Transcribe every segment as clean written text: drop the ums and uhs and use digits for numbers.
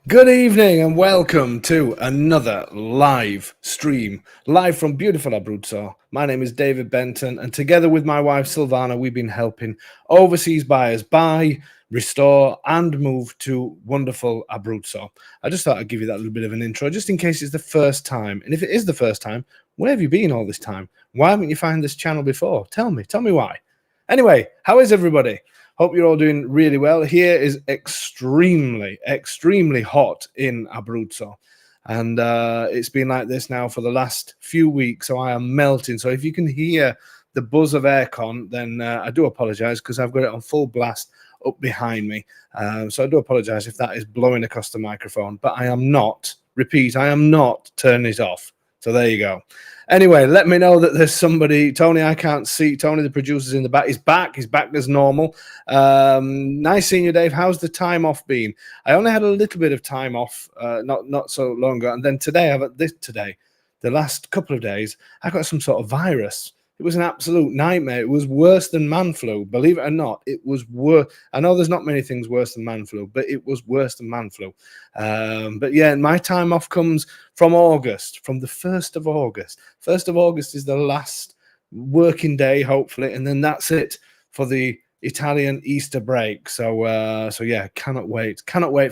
Good evening and welcome to another live stream, live from beautiful Abruzzo. My name is David Benton, and together with my wife Silvana, we've been helping overseas buyers buy, restore, and move to wonderful Abruzzo. I just thought I'd give you that little bit of an intro, just in case it's the first time. And if it is the first time, where have you been all this time? Why haven't you found this channel before? Tell me why. Anyway, how is everybody? Hope you're all doing really well. Here is extremely hot in Abruzzo. And it's been like this now for the last few weeks, so I am melting. So if you can hear the buzz of aircon, then I do apologize because I've got it on full blast up behind me. So I do apologize if that is blowing across the microphone, but I am not, repeat, I am not turning it off. So there you go. Anyway, let me know that there's somebody. Tony, I can't see. Tony, the producer's in the back. He's back. He's back as normal. Nice seeing you, Dave. How's the time off been? I only had a little bit of time off, not so long ago. And then today, the last couple of days, I got some sort of virus. It was an absolute nightmare. It was worse than man flu. Believe it or not, it was worse. I know there's not many things worse than man flu, but it was worse than man flu. But yeah, my time off comes from August, from the 1st of August. 1st of August is the last working day, hopefully, and then that's it for the Italian Easter break. So yeah, cannot wait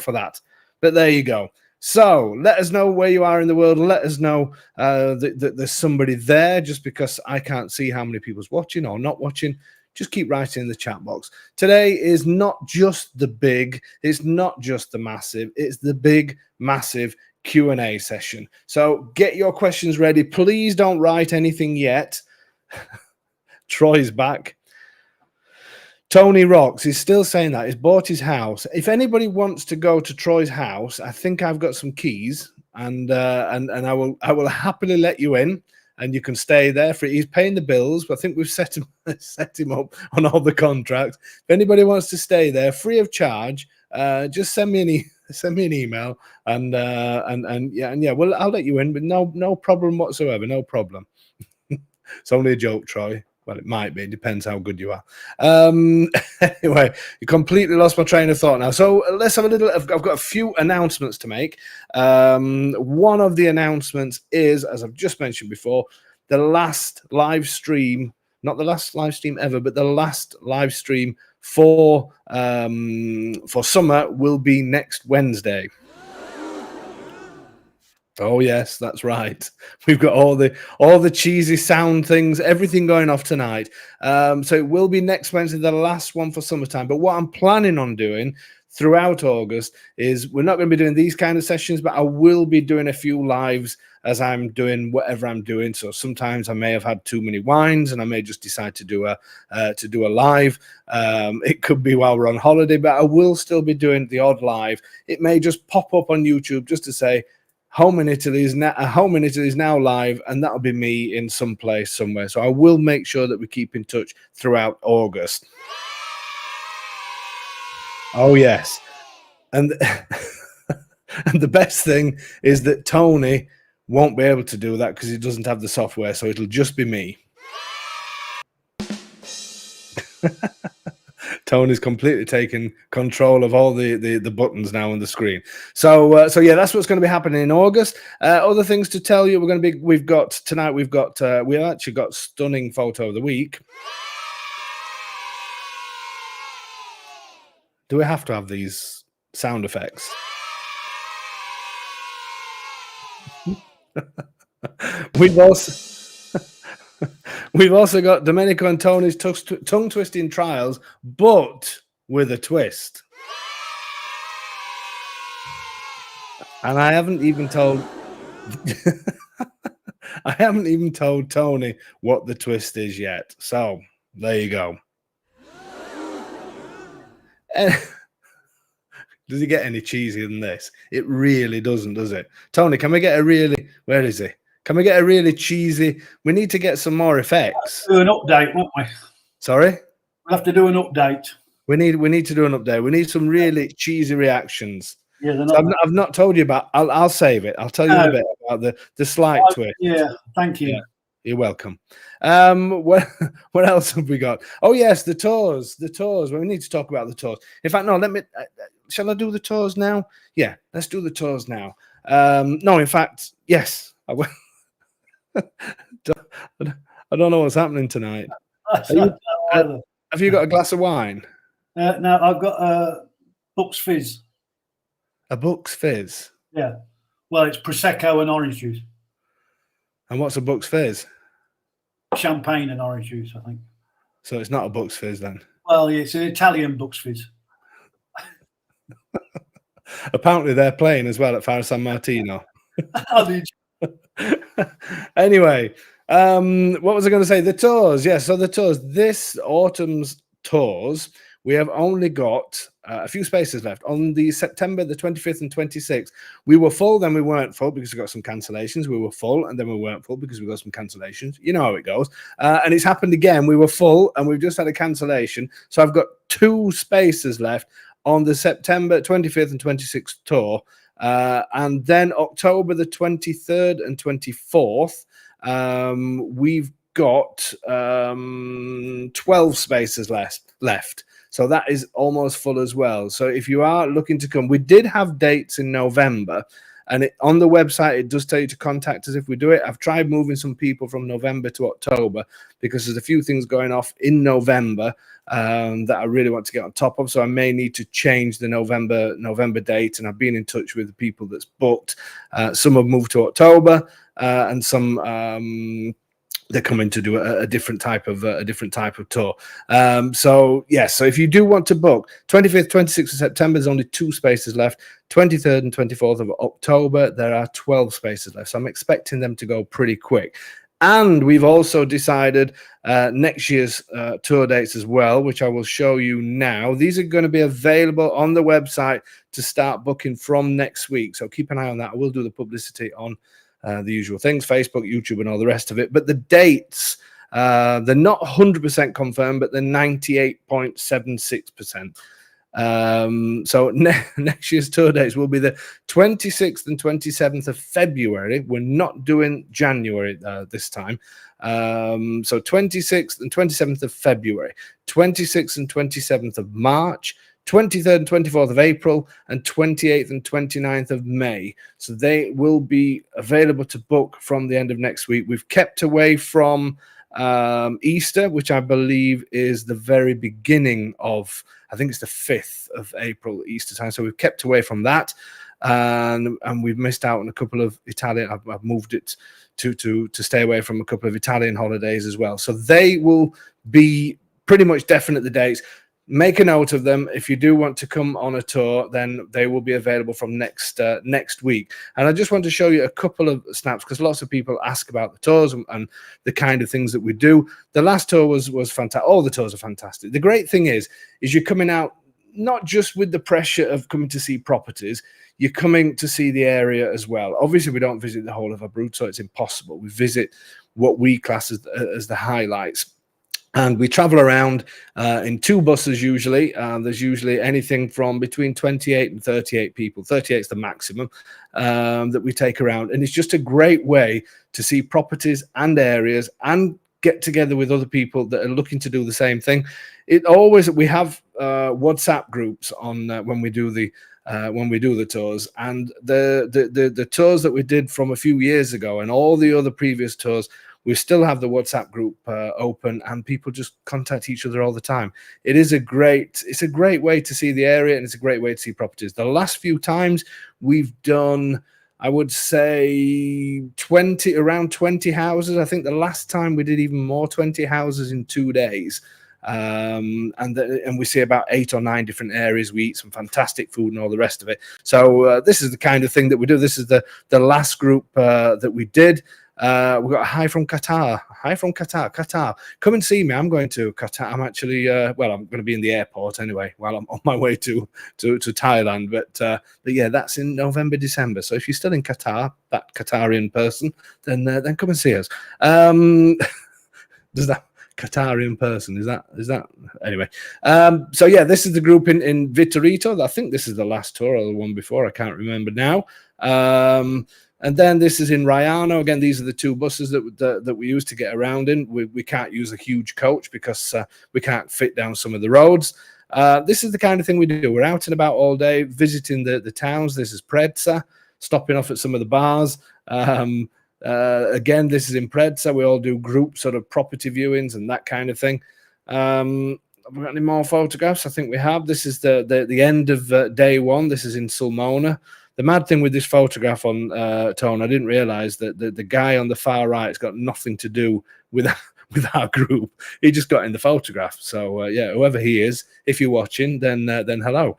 for that. But there you go. So let us know where you are in the world. Let us know that there's somebody there. Just because I can't see how many people's watching or not watching, just keep writing in the chat box. Today is not just the big, it's not just the massive, it's the big, massive Q&A session. So get your questions ready. Please don't write anything yet. Troy's back. Tony Rocks is still saying that. He's bought his house. If anybody wants to go to Troy's house, I think I've got some keys, and I will happily let you in, and you can stay there for. He's paying the bills. But I think we've set him up on all the contracts. If anybody wants to stay there free of charge, just send me an email, and yeah, well, I'll let you in, but no problem whatsoever. No problem. It's only a joke, Troy. Well, it might be. It depends how good you are. Anyway, you completely lost my train of thought now. So let's have a little. I've got a few announcements to make. One of the announcements is, as I've just mentioned before, the last live stream, not the last live stream ever, but the last live stream for summer will be next Wednesday. Oh yes, that's right. We've got all the cheesy sound things, everything going off tonight. So it will be next Wednesday, the last one for summertime. But what I'm planning on doing throughout August is we're not going to be doing these kind of sessions, but I will be doing a few lives as I'm doing whatever I'm doing. So sometimes I may have had too many wines and I may just decide to do a live. It could be while we're on holiday, but I will still be doing the odd live. It may just pop up on YouTube just to say, Home in Italy is now live, and that'll be me in some place somewhere. So I will make sure that we keep in touch throughout August. Oh yes, and and the best thing is that Tony won't be able to do that because he doesn't have the software, so it'll just be me. Tony's completely taken control of all the buttons now on the screen. So yeah, that's what's going to be happening in August. Other things to tell you, we've actually got stunning photo of the week. Do we have to have these sound effects? We've also got Domenico and Tony's tongue twisting trials, but with a twist. And I haven't even told Tony what the twist is yet. So there you go. Does it get any cheesier than this? It really doesn't, does it? Tony, can we get a really, where is he? Can we get a really cheesy? We need to get some more effects. Do an update, won't we? Sorry? We'll have to do an update. We need to do an update. We need some really cheesy reactions. Yeah, so I've not told you about. I'll save it. I'll tell you a bit about the slight twist. Yeah, thank you. You're welcome. What else have we got? Oh yes, the tours. The tours. Well, we need to talk about the tours. In fact, no. Let me. Shall I do the tours now? Yeah, let's do the tours now. No, in fact, yes. I will. I don't know what's happening tonight. I don't Uh, know have you got a glass of wine? either. No, I've got Bucks Fizz. A Bucks Fizz. Yeah. Well, it's Prosecco and orange juice. And what's a Bucks Fizz? Champagne and orange juice, I think. So it's not a Bucks Fizz then. Well, it's an Italian Bucks Fizz. Apparently they're playing as well at Faro San Martino. Anyway, what was I going to say? The tours. Yeah, so the tours. This autumn's tours, we have only got a few spaces left. On the September the 25th and 26th, we were full, then we weren't full because we got some cancellations. We were full, and then we weren't full because we got some cancellations. You know how it goes. And it's happened again. We were full, and we've just had a cancellation. So I've got 2 spaces left on the September 25th and 26th tour. And then October the 23rd and 24th, we've got 12 spaces left. So that is almost full as well. So if you are looking to come, we did have dates in November, and on the website, it does tell you to contact us if we do it. I've tried moving some people from November to October because there's a few things going off in November that I really want to get on top of. So I may need to change the November date, and I've been in touch with the people that's booked. Some have moved to October, and some they're coming to do a different type of tour. So yes, so if you do want to book 25th, 26th of September, there's only 2 spaces left. 23rd and 24th of October, there are 12 spaces left. So I'm expecting them to go pretty quick. And we've also decided next year's tour dates as well, which I will show you now. These are going to be available on the website to start booking from next week. So keep an eye on that. I will do the publicity on the usual things, Facebook, YouTube, and all the rest of it. But the dates, they're not 100% confirmed, but they're 98.76%. So next year's tour dates will be the 26th and 27th of February. We're not doing January this time. So 26th and 27th of February, 26th and 27th of March, 23rd and 24th of April, and 28th and 29th of May. So they will be available to book from the end of next week. We've kept away from Easter, which I believe is the very beginning of, I think it's the 5th of April, Easter time. So we've kept away from that, and we've missed out on a couple of Italian. I've moved it to stay away from a couple of Italian holidays as well. So they will be pretty much definite, the dates. Make a note of them. If you do want to come on a tour, then they will be available from next week. And I just want to show you a couple of snaps because lots of people ask about the tours and the kind of things that we do. The last tour was fantastic. All the tours are fantastic. The great thing is you're coming out not just with the pressure of coming to see properties, you're coming to see the area as well. Obviously, we don't visit the whole of Abruzzo. It's impossible. We visit what we class as the highlights. And we travel around in 2 buses usually. There's usually anything from between 28 and 38 people. 38 is the maximum that we take around. And it's just a great way to see properties and areas and get together with other people that are looking to do the same thing. We have WhatsApp groups on when we do the tours, and the tours that we did from a few years ago and all the other previous tours, we still have the WhatsApp group open, and people just contact each other all the time. It's a great way to see the area, and it's a great way to see properties. The last few times we've done, I would say around 20 houses. I think the last time we did even more, 20 houses in 2 days. And we see about 8 or 9 different areas. We eat some fantastic food and all the rest of it. So this is the kind of thing that we do. This is the last group that we did. We've got a hi from Qatar. Hi from Qatar. Come and see me. I'm going to Qatar. I'm actually, I'm going to be in the airport anyway while I'm on my way to Thailand. But yeah, that's in November, December. So if you're still in Qatar, that Qatarian person, then come and see us. Does that Qatarian person? Is that anyway? So yeah, this is the group in Vittorito. I think this is the last tour or the one before. I can't remember now. And then this is in Raiano. Again, these are the two buses that we use to get around in. We can't use a huge coach because we can't fit down some of the roads. This is the kind of thing we do. We're out and about all day, visiting the towns. This is Predsa, stopping off at some of the bars. Again, this is in Predsa. We all do group sort of property viewings and that kind of thing. Have we got any more photographs? I think we have. This is the end of day one. This is in Sulmona. The mad thing with this photograph on Tone, I didn't realize that the guy on the far right has got nothing to do with our group. He just got in the photograph. So yeah, whoever he is, if you're watching, then hello.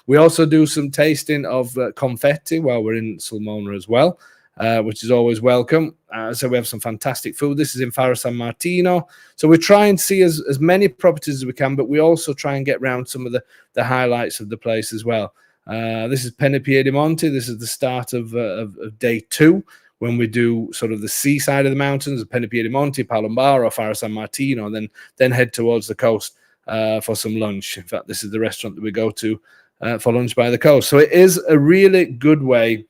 We also do some tasting of confetti while we're in Sulmona as well, which is always welcome. So we have some fantastic food. This is in Faro San Martino. So we try and see as many properties as we can, but we also try and get around some of the highlights of the place as well. This is Penepiedimonte. This is the start of day 2, when we do sort of the seaside of the mountains, Penepiedimonte, Palombaro, Faro San Martino, and then head towards the coast for some lunch. In fact, this is the restaurant that we go to for lunch by the coast. So it is a really good way,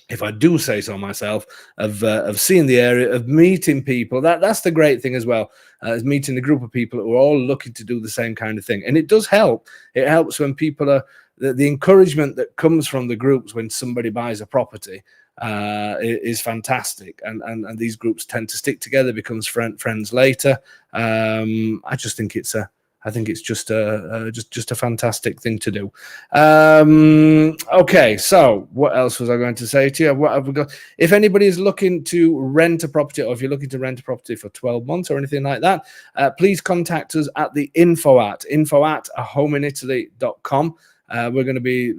if I do say so myself, of seeing the area, of meeting people. That's the great thing as well, is meeting a group of people who are all looking to do the same kind of thing. And it does help. It helps when people are, the encouragement that comes from the groups when somebody buys a property is fantastic. And these groups tend to stick together, becomes friends later. I just think it's just a fantastic thing to do. Okay, so what else was I going to say to you? What have we got? If anybody is looking to rent a property, or if you're looking to rent a property for 12 months or anything like that, please contact us at the info at ahomeinitaly.com. We're going to be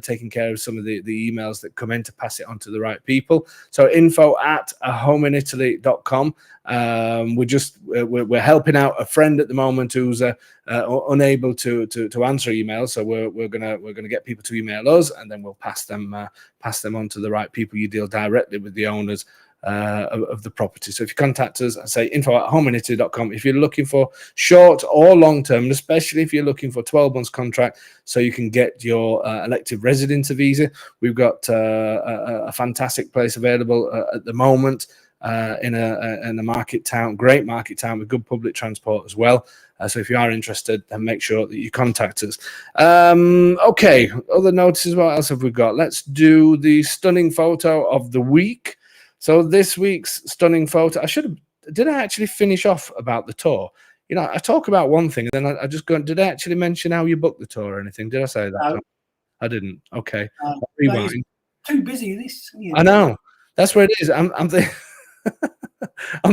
taking care of some of the emails that come in to pass it on to the right people. So info at ahomeinitaly.com. We're helping out a friend at the moment who's unable to answer emails. So we're gonna get people to email us, and then we'll pass them on to the right people. You deal directly with the owners of the property. So if you contact us and say info@homeinitaly.com, if you're looking for short or long term, and especially if you're looking for 12 months contract, so you can get your elective residency visa, we've got a fantastic place available at the moment in a market town, great market town with good public transport as well. So if you are interested, then make sure that you contact us. Okay, other notices. What else have we got? Let's do the stunning photo of the week. So this week's stunning photo, did I actually finish off about the tour? You know, I talk about one thing, and then I just go, did I actually mention how you booked the tour or anything? Did I say that? No. I didn't. Okay. No, too busy this. I know. That's where it is. I'm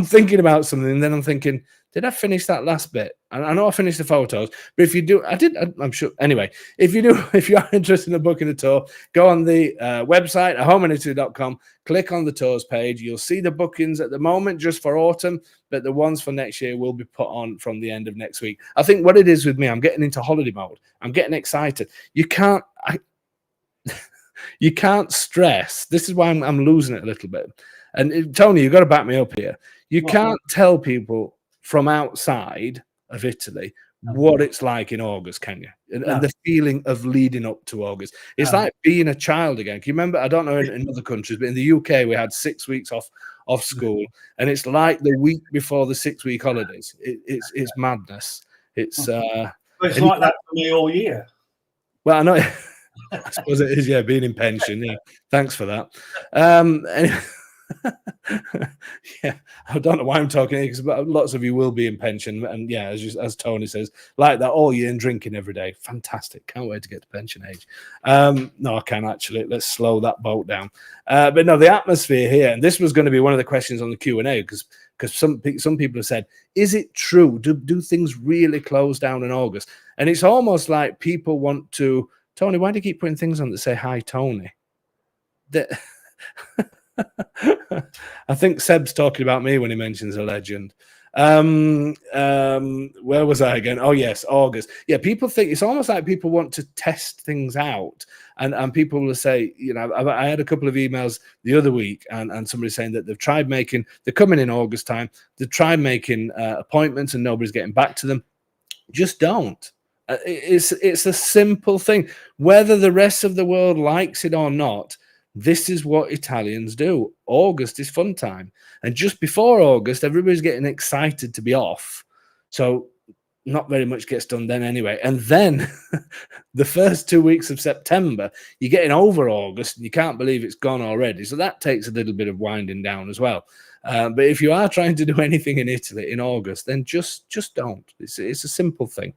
thinking about something, and then I'm thinking, did I finish that last bit? I know I finished the photos, but if you do, I'm sure. Anyway, if you are interested in booking a tour, go on the website, ahomeinitaly.com, click on the tours page. You'll see the bookings at the moment just for autumn, but the ones for next year will be put on from the end of next week. I think what it is with me, I'm getting into holiday mode. I'm getting excited. You can't stress. This is why I'm losing it a little bit. And Tony, you've got to back me up here. You can't tell people from outside of Italy what it's like in August, can you? And the feeling of leading up to August. It's like being a child again. Can you remember? I don't know in other countries, but in the UK, we had 6 weeks off school, and it's like the week before the 6-week holidays. It's madness. It's like that for me all year. Well, I know. I suppose it is, yeah, being in pension. Yeah, thanks for that. Anyway, yeah, I don't know why I'm talking because lots of you will be in pension, and yeah, as Tony says, like that all year and drinking every day. Fantastic! Can't wait to get to pension age. No, I can actually. Let's slow that boat down. But no, the atmosphere here, and this was going to be one of the questions on the Q&A because some people have said, is it true? Do things really close down in August? And it's almost like people want to. Tony, why do you keep putting things on that say "Hi, Tony"? I think Seb's talking about me when he mentions a legend. Where was I again? Oh yes, August. Yeah, people think it's almost like people want to test things out, and people will say, you know, I had a couple of emails the other week, and somebody saying that they're coming in August time, they've tried making appointments and nobody's getting back to them. Just don't. It's a simple thing. Whether the rest of the world likes it or not, This is what Italians do. August is fun time. And just before August, everybody's getting excited to be off. So not very much gets done then anyway. And then the first 2 weeks of September, you're getting over August and you can't believe it's gone already. So that takes a little bit of winding down as well. But if you are trying to do anything in Italy in August, then just don't. It's a simple thing.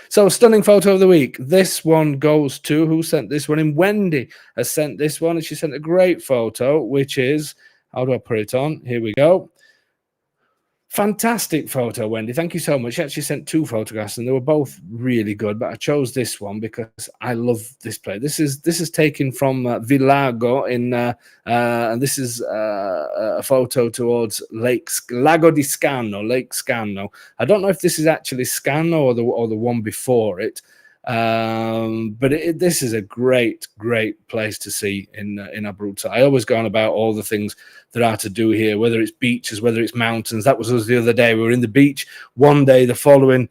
So stunning photo of the week. This one goes to, who sent this one in? Wendy has sent this one, and she sent a great photo, which is, how do I put it on? Here we go. Fantastic photo, Wendy. Thank you so much. She actually sent 2 photographs, and they were both really good. But I chose this one because I love this place. This is taken from Villago and this is a photo towards Lago di Scano, Lake Scano. I don't know if this is actually Scano or the one before it. But this is a great place to see in Abruzzo. I always go on about all the things there are to do here, whether it's beaches, whether it's mountains. That was us the other day. We were in the beach one day. The following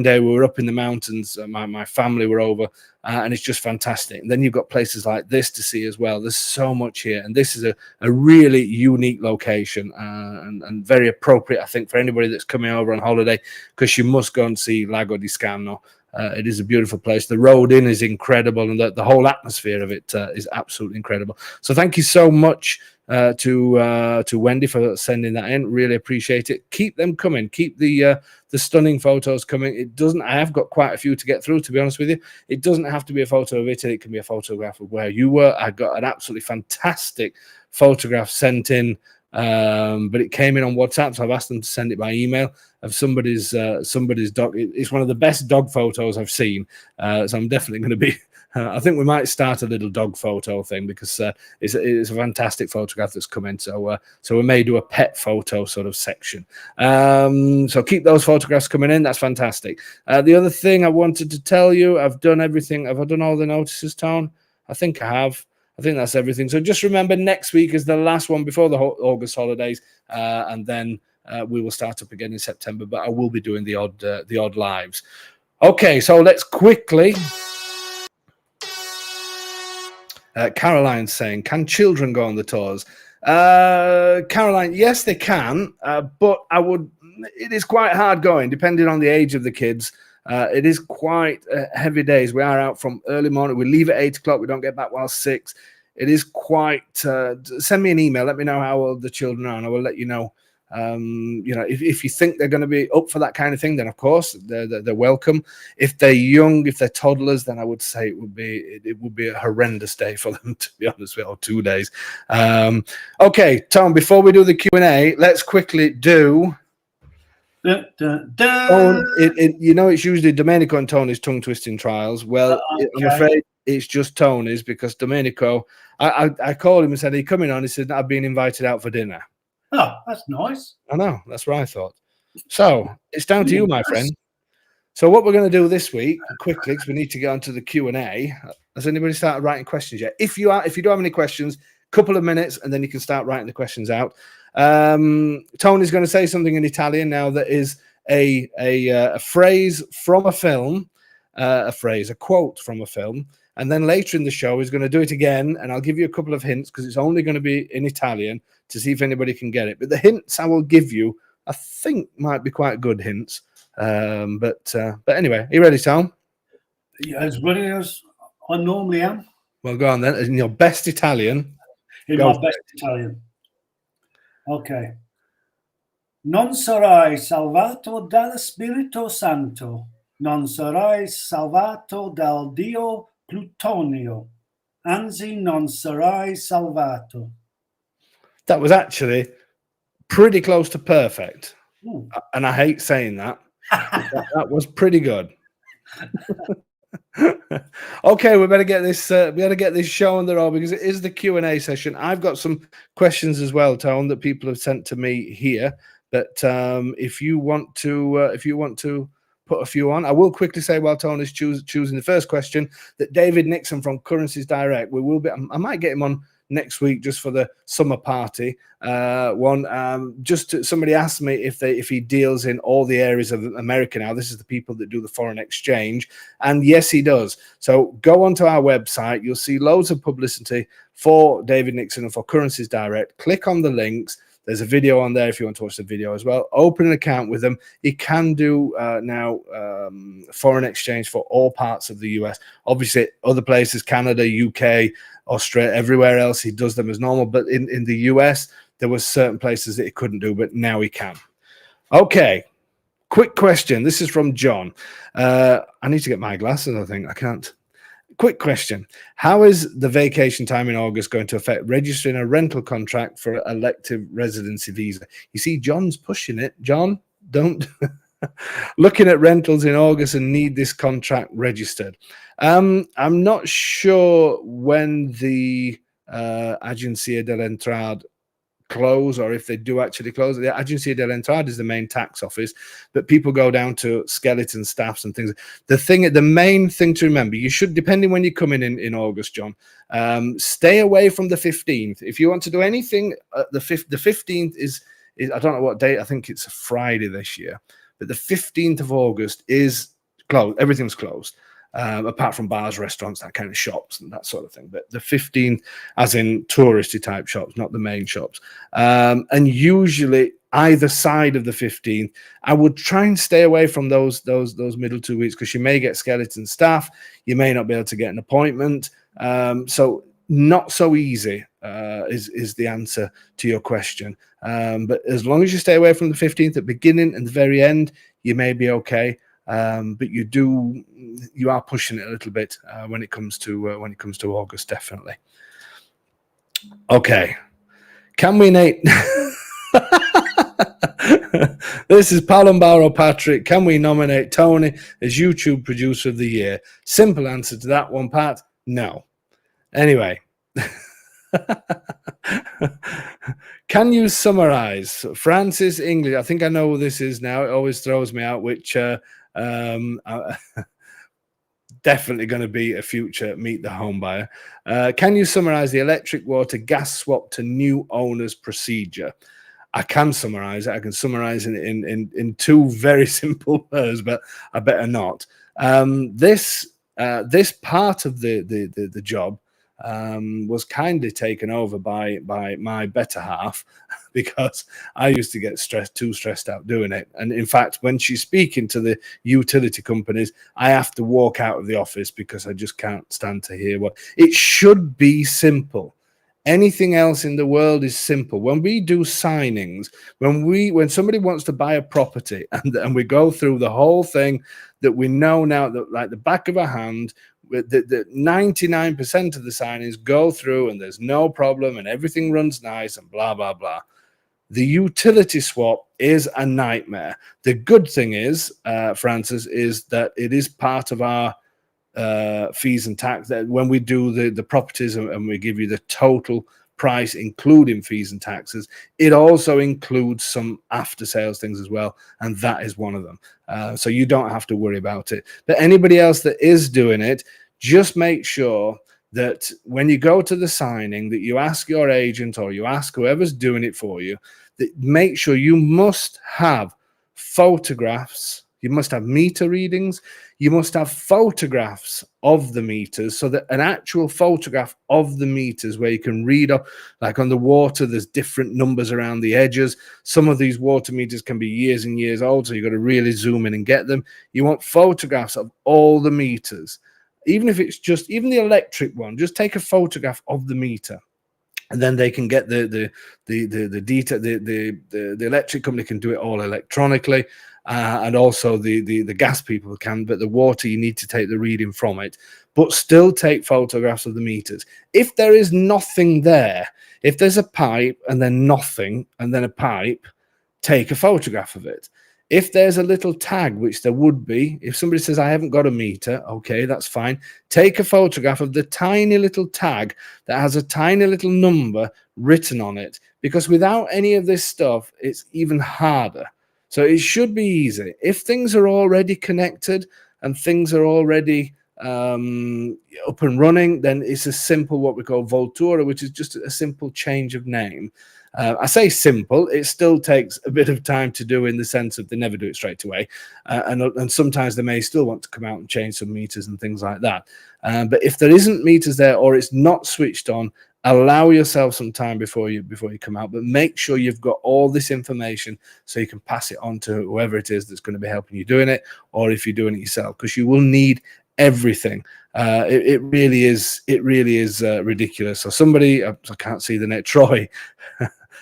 day we were up in the mountains. My family were over, and it's just fantastic. And then you've got places like this to see as well. There's so much here, and this is a really unique location and very appropriate, I think, for anybody that's coming over on holiday, because you must go and see Lago di Scano. It is a beautiful place. The road in is incredible, and the whole atmosphere of it is absolutely incredible. So thank you so much to Wendy for sending that in. Really appreciate it. Keep them coming. Keep the stunning photos coming. It doesn't. I have got quite a few to get through, to be honest with you. It doesn't have to be a photo of Italy. It can be a photograph of where you were. I got an absolutely fantastic photograph sent in. But it came in on WhatsApp, so I've asked them to send it by email of somebody's dog. It's one of the best dog photos I've seen, so I'm definitely going to be I think we might start a little dog photo thing, because it's a fantastic photograph that's come in, so we may do a pet photo sort of section. So keep those photographs coming in. That's fantastic. The other thing I wanted to tell you, I've done everything. Have I done all the notices, Tone? I think I have. I think that's everything. So just remember, next week is the last one before the August holidays, and then we will start up again in September. But I will be doing the odd lives. Okay, so let's quickly. Caroline's saying, "Can children go on the tours?" Caroline, yes, they can, but it is quite hard going, depending on the age of the kids. It is quite heavy days. We are out from early morning. We leave at 8 o'clock. We don't get back while 6. It is quite. Send me an email. Let me know how old the children are, and I will let you know. If you think they're going to be up for that kind of thing, then of course they're welcome. If they're young, if they're toddlers, then I would say it would be a horrendous day for them, to be honest with you, or 2 days. Okay, Tom. Before we do the Q&A, let's quickly do. Tone, it's usually Domenico and Tony's tongue twisting trials. Well, okay. I'm afraid it's just Tony's, because Domenico, I called him and said, "Are you coming on?" He said, "I've been invited out for dinner." Oh, that's nice. I know, that's what I thought. So it's down to you, my friend. So what we're going to do this week, quickly, because we need to get onto the Q&A. Has anybody started writing questions yet? If you do have any questions, couple of minutes, and then you can start writing the questions out. Tony's going to say something in Italian now that is a phrase from a film, a quote from a film, and then later in the show he's going to do it again, and I'll give you a couple of hints, because it's only going to be in Italian, to see if anybody can get it. But the hints I will give you, I think, might be quite good hints. But anyway, are you ready, Tom? Yeah, as ready as I normally am. Well, go on then. In your best Italian. In my best Italian. Ok. Non sarai salvato dal Spirito Santo. Non sarai salvato dal Dio Plutonio. Anzi, non sarai salvato. That was actually pretty close to perfect. And I hate saying that. That was pretty good. Okay, we better get this. We better get this show on the road, because it is the Q&A session. I've got some questions as well, Tone, that people have sent to me here. But if you want to put a few on, I will quickly say, while Tone is choosing the first question, that David Nixon from Currencies Direct, we will be. I might get him on next week just for the summer party one. Somebody asked me if he deals in all the areas of America now. This is the people that do the foreign exchange, and yes, he does. So go onto our website. You'll see loads of publicity for David Nixon and for Currencies Direct. Click on the links. There's a video on there if you want to watch the video as well. Open an account with them. He can do now foreign exchange for all parts of the US. Obviously, other places, Canada, UK, Australia, everywhere else, he does them as normal. But in the US, there were certain places that he couldn't do, but now he can. Okay, quick question. This is from John. I need to get my glasses, I think. I can't. Quick question. How is the vacation time in August going to affect registering a rental contract for an elective residency visa? You see, John's pushing it. John, don't. Looking at rentals in August and need this contract registered. I'm not sure when the Agencia de la Entrada close, or if they do actually close. The Agencia de la Entrada is the main tax office, but people go down to skeleton staffs and things. The main thing to remember, you should, depending when you come in August, John, stay away from the 15th. If you want to do anything, the 15th is I don't know what date. I think it's a Friday this year, but the 15th of August is closed. Everything's closed. Apart from bars, restaurants, that kind of shops and that sort of thing. But the 15th, as in touristy type shops, not the main shops. And usually either side of the 15th, I would try and stay away from those middle 2 weeks, because you may get skeleton staff. You may not be able to get an appointment. So not so easy is the answer to your question. But as long as you stay away from the 15th at the beginning and the very end, you may be okay. But you are pushing it a little bit when it comes to August, definitely. Okay, can we Nate? This is Palambaro Patrick. Can we nominate Tony as YouTube Producer of the Year? Simple answer to that one, Pat. No. Anyway. Can you summarize Francis English? I think I know who this is now. It always throws me out, which definitely going to be a future Meet the Home Buyer. Can you summarize the electric water gas swap to new owners procedure? I can summarize it. I can summarize it in two very simple words, but I better not. This part of the job was kindly taken over by my better half, because I used to get too stressed out doing it. And in fact, when she's speaking to the utility companies, I have to walk out of the office because I just can't stand to hear what it should be. Simple. Anything else in the world is simple. When we do signings, when somebody wants to buy a property and we go through the whole thing that we know now, that like the back of a hand, the 99% of the signings go through and there's no problem and everything runs nice and blah, blah, blah. The utility swap is a nightmare. The good thing is, Francis, is that it is part of our fees and tax, that when we do the properties and we give you the total price including fees and taxes, it also includes some after sales things as well, and that is one of them. So you don't have to worry about it. But anybody else that is doing it, just make sure that when you go to the signing, that you ask your agent or you ask whoever's doing it for you, that make sure you must have photographs, you must have meter readings, you must have photographs of the meters, so that an actual photograph of the meters where you can read up, like on the water, there's different numbers around the edges. Some of these water meters can be years and years old, so you've got to really zoom in and get them. You want photographs of all the meters. Even if it's even the electric one, just take a photograph of the meter, and then they can get the detail. The electric company can do it all electronically, and also the gas people can. But the water, you need to take the reading from it, but still take photographs of the meters. If there is nothing there, if there's a pipe and then nothing and then a pipe, take a photograph of it. If there's a little tag, which there would be, if somebody says, I haven't got a meter, okay, that's fine. Take a photograph of the tiny little tag that has a tiny little number written on it, because without any of this stuff, it's even harder. So it should be easy. If things are already connected and things are already up and running, then it's a simple what we call Voltura, which is just a simple change of name. I say simple, it still takes a bit of time to do in the sense of they never do it straight away. And sometimes they may still want to come out and change some meters and things like that. But if there isn't meters there or it's not switched on, allow yourself some time before you come out, but make sure you've got all this information so you can pass it on to whoever it is that's going to be helping you doing it, or if you're doing it yourself, because you will need everything. It really is ridiculous. So somebody, I can't see the name, Troy.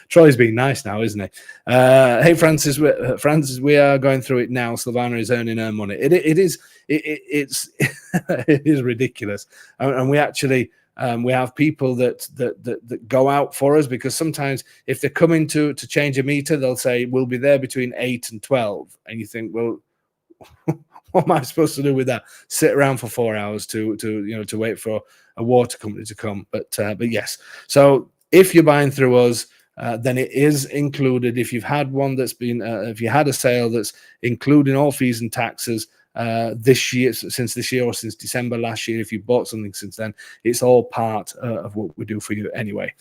Troy's being nice now, isn't he? Hey, Francis, we are going through it now. Silvana is earning her money. It's it is ridiculous, and we actually we have people that go out for us, because sometimes if they're coming to change a meter, they'll say we'll be there between 8 and 12, and you think, well, what am I supposed to do with that? Sit around for 4 hours to wait for a water company to come? But yes, so if you're buying through us, then it is included. If you've had one that's been, if you had a sale that's including all fees and taxes this year, since this year or since December last year, if you bought something since then, it's all part of what we do for you anyway.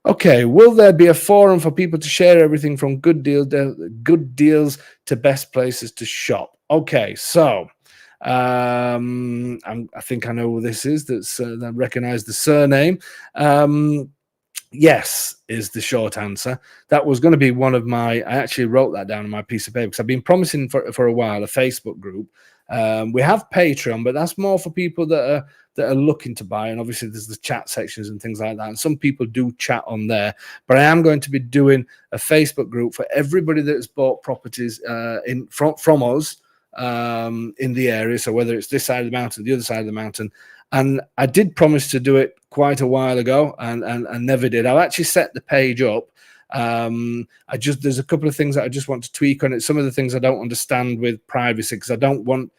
Okay, will there be a forum for people to share everything from good deals to best places to shop? Okay, so I think I know who this is. That recognize the surname. Yes, is the short answer. That was going to be one of my, I actually wrote that down on my piece of paper because I've been promising for a while a Facebook group. We have Patreon, but that's more for people that are looking to buy, and obviously there's the chat sections and things like that, and some people do chat on there. But I am going to be doing a Facebook group for everybody that has bought properties from us in the area, so whether it's this side of the mountain, the other side of the mountain. And I did promise to do it quite a while ago, and never did. I've actually set the page up. There's a couple of things that I just want to tweak on it. Some of the things I don't understand with privacy, because I don't want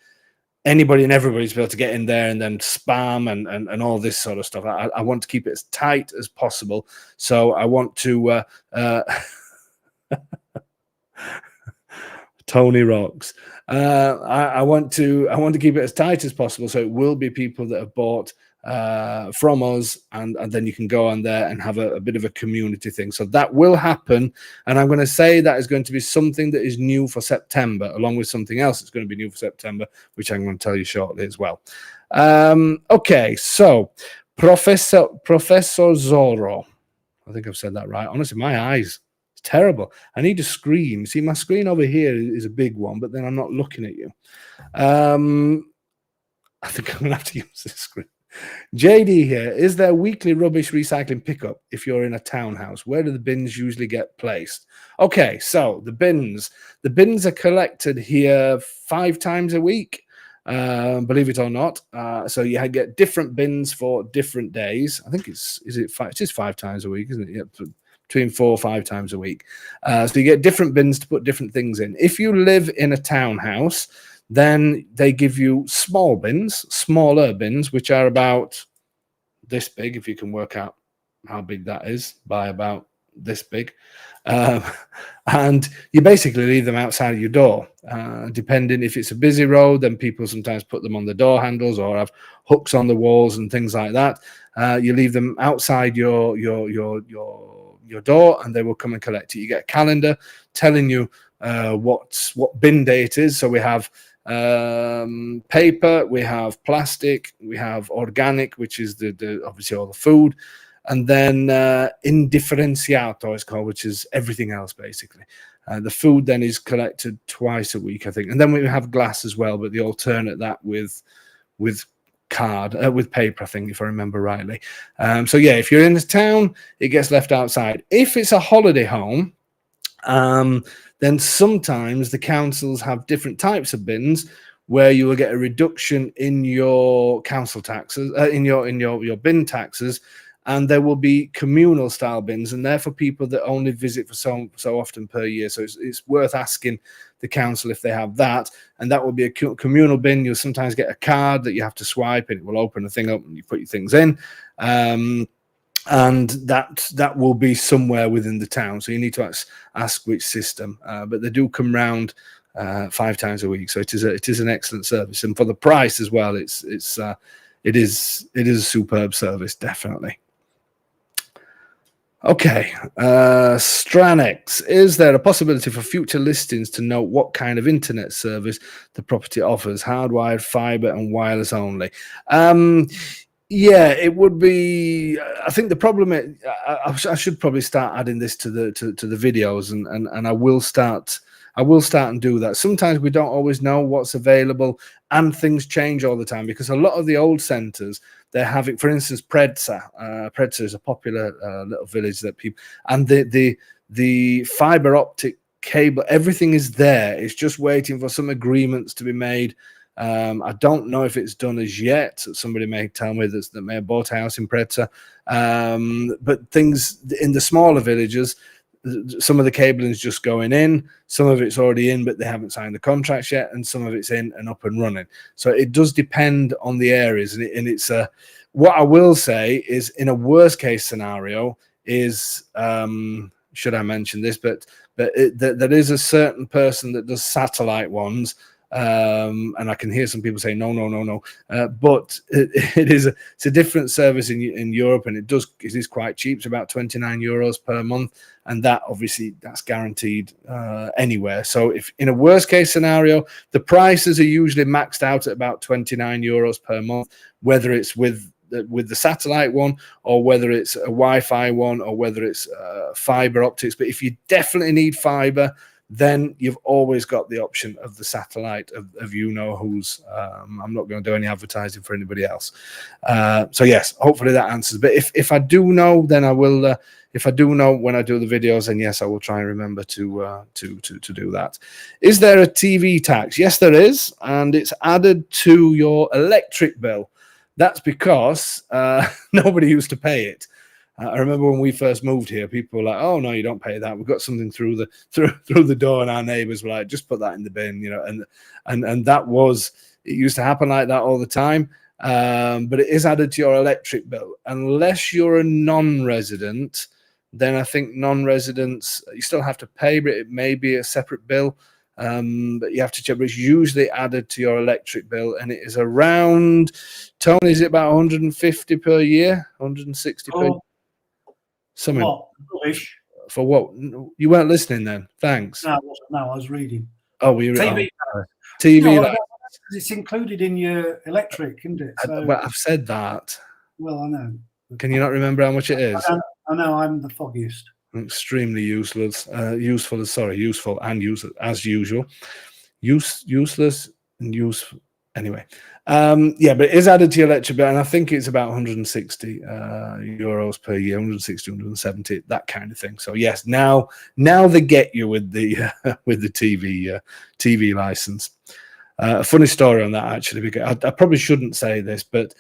anybody and everybody to be able to get in there and then spam and all this sort of stuff. I want to keep it as tight as possible. So I want to Tony rocks. I want to keep it as tight as possible, so it will be people that have bought from us, and then you can go on there and have a bit of a community thing. So that will happen, and I'm going to say that is going to be something that is new for September, along with something else that's going to be new for September, which I'm going to tell you shortly as well. Okay, so Professor Zorro, I think I've said that right. Honestly, my eyes, it's terrible. I need to screen. See, my screen over here is a big one, but then I'm not looking at you. I think I'm going to have to use this screen. JD here, is there weekly rubbish recycling pickup if you're in a townhouse? Where do the bins usually get placed? Okay, so the bins are collected here 5 times a week, believe it or not. So you get different bins for different days. I think it is 5 times a week, isn't it? Yeah, between 4 or 5 times a week. So you get different bins to put different things in. If you live in a townhouse, then they give you smaller bins, which are about this big, if you can work out how big that is, by about this big. And you basically leave them outside of your door. Depending if it's a busy road, then people sometimes put them on the door handles or have hooks on the walls and things like that. You leave them outside your door, and they will come and collect it. You get a calendar telling you what bin day it is. So we have paper, we have plastic, we have organic, which is the obviously all the food, and then indifferenciato is called, which is everything else basically. The food then is collected twice a week, I think, and then we have glass as well, but they alternate that with paper, I think, if I remember rightly. So yeah, if you're in the town, it gets left outside. If it's a holiday home, then sometimes the councils have different types of bins where you will get a reduction in your council taxes, in your bin taxes, and there will be communal style bins, and they're for people that only visit for so often per year. So it's worth asking the council if they have that, and that will be a communal bin. You'll sometimes get a card that you have to swipe, and it will open the thing up, and you put your things in. And that will be somewhere within the town, so you need to ask which system. But they do come round 5 times a week. So it is an excellent service, and for the price as well, it is a superb service, definitely. Okay, Stranex, is there a possibility for future listings to note what kind of internet service the property offers, hardwired, fiber, and wireless only? Yeah, it would be. I think the problem is, I should probably start adding this to the videos, and I will start. And do that. Sometimes we don't always know what's available, and things change all the time, because a lot of the old centres, they're having, for instance, Predsa. Predsa is a popular little village that people, and the fiber optic cable, everything is there. It's just waiting for some agreements to be made. I don't know if it's done as yet. Somebody may tell me that may have bought a house in Predsa, but things in the smaller villages, some of the cabling is just going in, some of it's already in, but they haven't signed the contracts yet, and some of it's in and up and running. So it does depend on the areas, and it's what I will say is, in a worst case scenario, is should I mention this? But there is a certain person that does satellite ones. And I can hear some people say no. But it's a different service in Europe, and it is quite cheap. It's about €29 per month, and that obviously that's guaranteed anywhere. So if in a worst case scenario, the prices are usually maxed out at about €29 per month, whether it's with the satellite one, or whether it's a Wi-Fi one, or whether it's fiber optics. But if you definitely need fiber, then you've always got the option of the satellite of you know who's. I'm not going to do any advertising for anybody else. So yes, hopefully that answers. But if I do know, then I will. If I do know when I do the videos, then yes, I will try and remember to do that. Is there a TV tax? Yes, there is, and it's added to your electric bill. That's because nobody used to pay it. I remember when we first moved here, people were like, "Oh no, you don't pay that. We've got something through the door," and our neighbours were like, "Just put that in the bin," you know. And that was, it used to happen like that all the time. But it is added to your electric bill, unless you're a non-resident. Then I think non-residents, you still have to pay, but it may be a separate bill. But you have to check. But it's usually added to your electric bill, and it is around. Tony, is it about 150 per year? 160 per year? Something. What? Rubbish. For what? You weren't listening then. Thanks. No, I was reading. Oh, were you TV? TV. No, it's included in your electric, isn't it? So, well, I've said that. Well, I know. Can you not remember how much it is? I know. I'm the foggiest. Extremely useless. Useful and useless as usual. Useless and useful. Anyway, yeah, but it is added to your electric bill, and I think it's about 160 euros per year, 160, 170, that kind of thing. So yes, now they get you with the TV license. A funny story on that, actually, because I probably shouldn't say this, but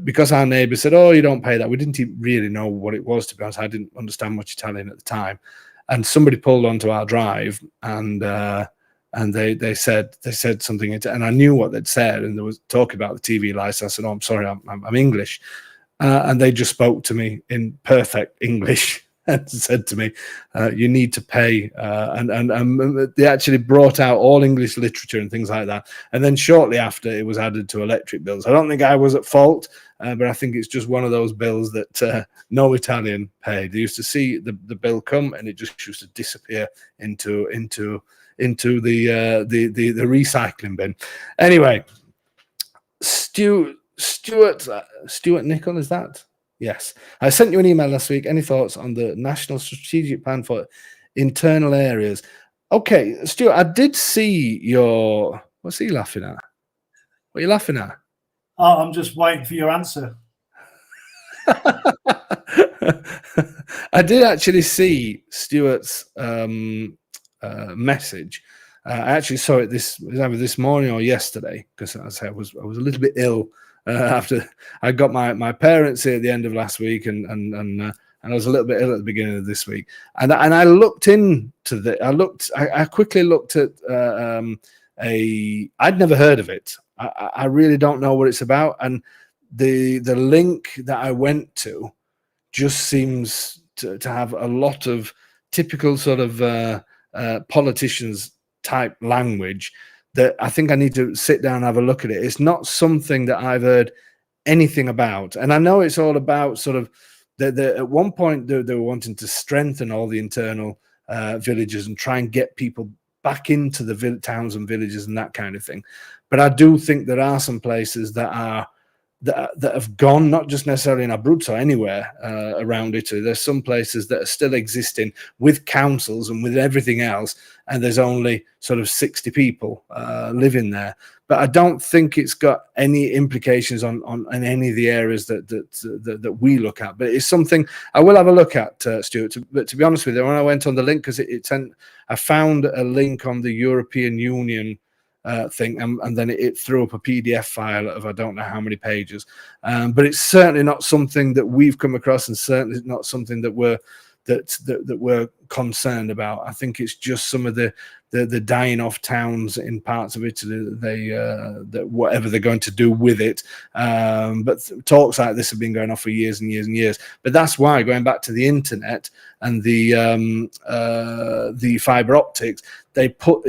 because our neighbour said, "Oh, you don't pay that," we didn't really know what it was, to be honest. I didn't understand much Italian at the time, and somebody pulled onto our drive, and they said something, and I knew what they'd said, and there was talk about the TV license. I said, "Oh, I'm sorry, I'm English," and they just spoke to me in perfect English and said to me, "You need to pay," and they actually brought out all English literature and things like that. And then shortly after, it was added to electric bills. I don't think I was at fault, but I think it's just one of those bills that no Italian paid. They used to see the bill come, and it just used to disappear into the recycling bin. Anyway, Stuart Nicol, is that? Yes. I sent you an email last week. Any thoughts on the National Strategic Plan for internal areas? Okay, Stuart, I did see your. What's he laughing at? What are you laughing at? Oh, I'm just waiting for your answer. I did actually see Stuart's message. I actually saw it either this morning or yesterday, because as I was a little bit ill after I got my parents here at the end of last week, and I was a little bit ill at the beginning of this week, and I looked into I quickly looked at I'd never heard of it. I really don't know what it's about, and the link that I went to just seems to have a lot of typical sort of politicians type language that I think I need to sit down and have a look at it. It's not something that I've heard anything about. And I know it's all about sort of at one point they were wanting to strengthen all the internal villages and try and get people back into the towns and villages and that kind of thing. But I do think there are some places that have gone, not just necessarily in Abruzzo, anywhere around Italy. There's some places that are still existing with councils and with everything else, and there's only sort of 60 people living there. But I don't think it's got any implications on any of the areas that we look at. But it's something I will have a look at, Stuart. But to be honest with you, when I went on the link, because I found a link on the European Union thing, and then it threw up a PDF file of I don't know how many pages. But it's certainly not something that we've come across, and certainly not something that we're concerned about. I think it's just some of the dying off towns in parts of Italy that whatever they're going to do with it. But talks like this have been going on for years and years and years. But that's why, going back to the internet and the fiber optics, they put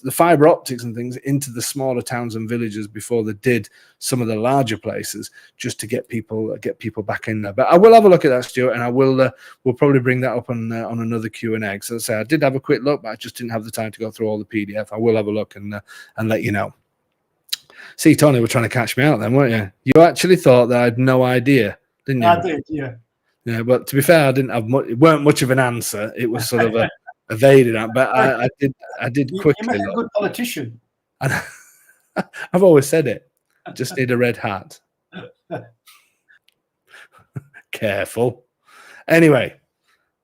the fiber optics and things into the smaller towns and villages before they did some of the larger places, just to get people back in there. But I will have a look at that, Stuart, and we'll probably bring that up on another Q&A. So I did have a quick look, but I just didn't have the time to go through all the PDF. I will have a look and let you know. See, Tony, we're trying to catch me out then, weren't you? You actually thought that I had no idea, didn't you? I did, yeah. Yeah, but to be fair, I didn't have much. It weren't much of an answer. It was sort of a evaded that, but I did quickly. You make a good politician. I've always said it. Just need a red hat. Careful. Anyway,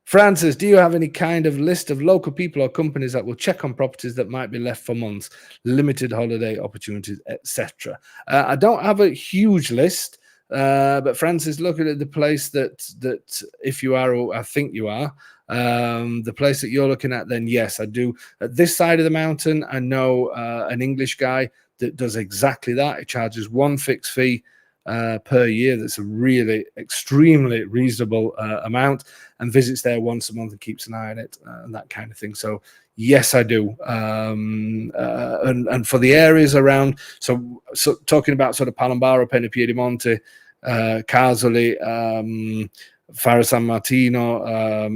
Francis, do you have any kind of list of local people or companies that will check on properties that might be left for months, limited holiday opportunities, etc.? I don't have a huge list, but Francis, look at the place that if you are, or I think you are, the place that you're looking at, then yes, I do. At this side of the mountain, I know an English guy that does exactly that. He charges one fixed fee per year. That's a really extremely reasonable amount, and visits there once a month and keeps an eye on it and that kind of thing. So yes, I do. And for the areas around, so talking about sort of Palombaro, Piedimonte, Casoli, Faro San Martino,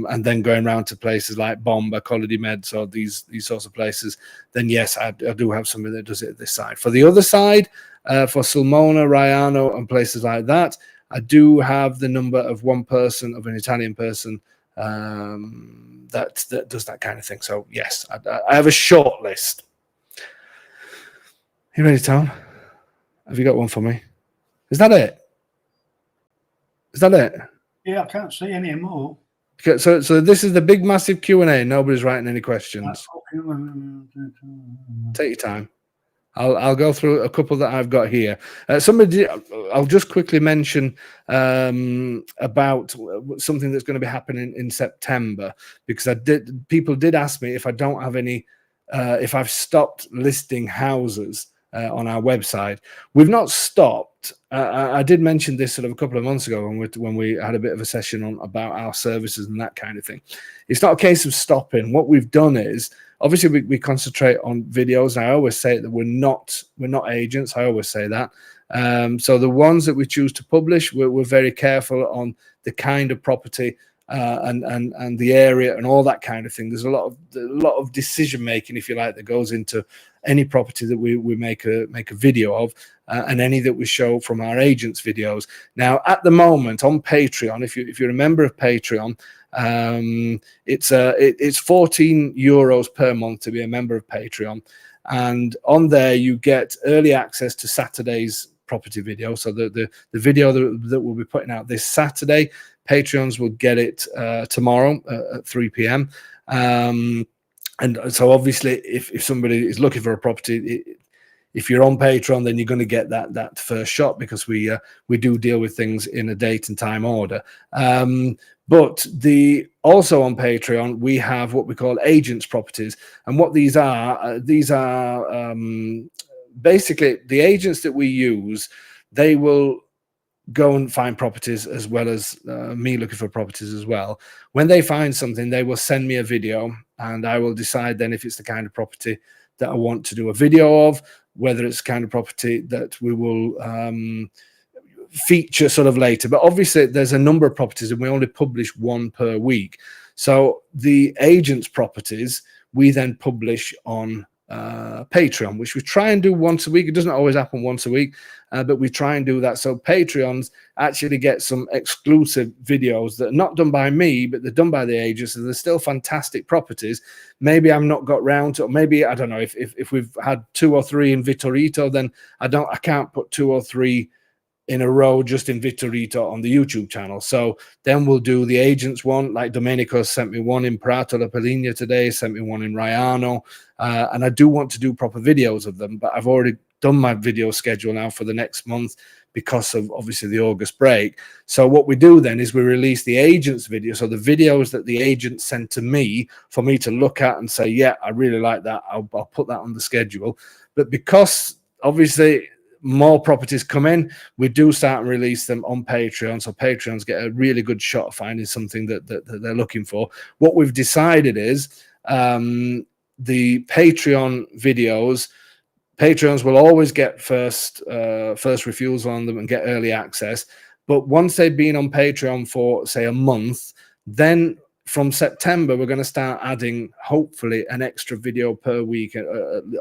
and then going around to places like Bomba, Colle di Mezzo, these sorts of places, then yes, I do have somebody that does it this side. For the other side, for Sulmona, Raiano, and places like that, I do have the number of one person, of an Italian person, that does that kind of thing. So yes, I have a short list. You ready, Tom? Have you got one for me? Is that it? Is that it? Yeah, I can't see any more. Okay, so this is the big, massive Q&A. Nobody's writing any questions. Take your time. I'll go through a couple that I've got here. I'll just quickly mention about something that's going to be happening in September, because people did ask me if I don't have any, if I've stopped listing houses on our website. We've not stopped. I did mention this sort of a couple of months ago when we had a bit of a session on about our services and that kind of thing. It's not a case of stopping. What we've done is, obviously, we concentrate on videos. And I always say that we're not agents. I always say that. So the ones that we choose to publish, we're very careful on the kind of property and the area and all that kind of thing. There's a lot of decision making, if you like, that goes into any property that we make a video of, and any that we show from our agents' videos. Now, at the moment on Patreon, if you're a member of Patreon, it's 14 euros per month to be a member of Patreon, and on there you get early access to Saturday's property video. So the video that we'll be putting out this Saturday, Patreons will get it tomorrow at 3 p.m. And so obviously, if somebody is looking for a property, if you're on Patreon, then you're going to get that first shot, because we do deal with things in a date and time order. But also on Patreon, we have what we call agents properties, and what these are basically the agents that we use. They will go and find properties, as well as me looking for properties as well. When they find something, they will send me a video, and I will decide then if it's the kind of property that I want to do a video of, whether it's the kind of property that we will feature sort of later. But obviously there's a number of properties and we only publish one per week. So the agent's properties we then publish on Patreon, which we try and do once a week. It doesn't always happen once a week, but we try and do that. So Patreons actually get some exclusive videos that are not done by me, but they're done by the agents, and they're still fantastic properties. Maybe I've not got round to, or maybe, I don't know, if we've had 2 or 3 in Vittorito, then I can't put 2 or 3 in a row just in Vittorito on the YouTube channel. So then we'll do the agents one, like Domenico sent me one in Prato La Paligna today, sent me one in Raiano, and I do want to do proper videos of them, but I've already done my video schedule now for the next month because of obviously the August break. So what we do then is we release the agents video, so the videos that the agent sent to me for me to look at and say, yeah, I really like that, I'll put that on the schedule. But because obviously more properties come in, we do start and release them on Patreon, so Patreons get a really good shot of finding something that they're looking for. What we've decided is the Patreon videos, Patreons will always get first refusal on them and get early access, but once they've been on Patreon for say a month, then from September, we're going to start adding, hopefully, an extra video per week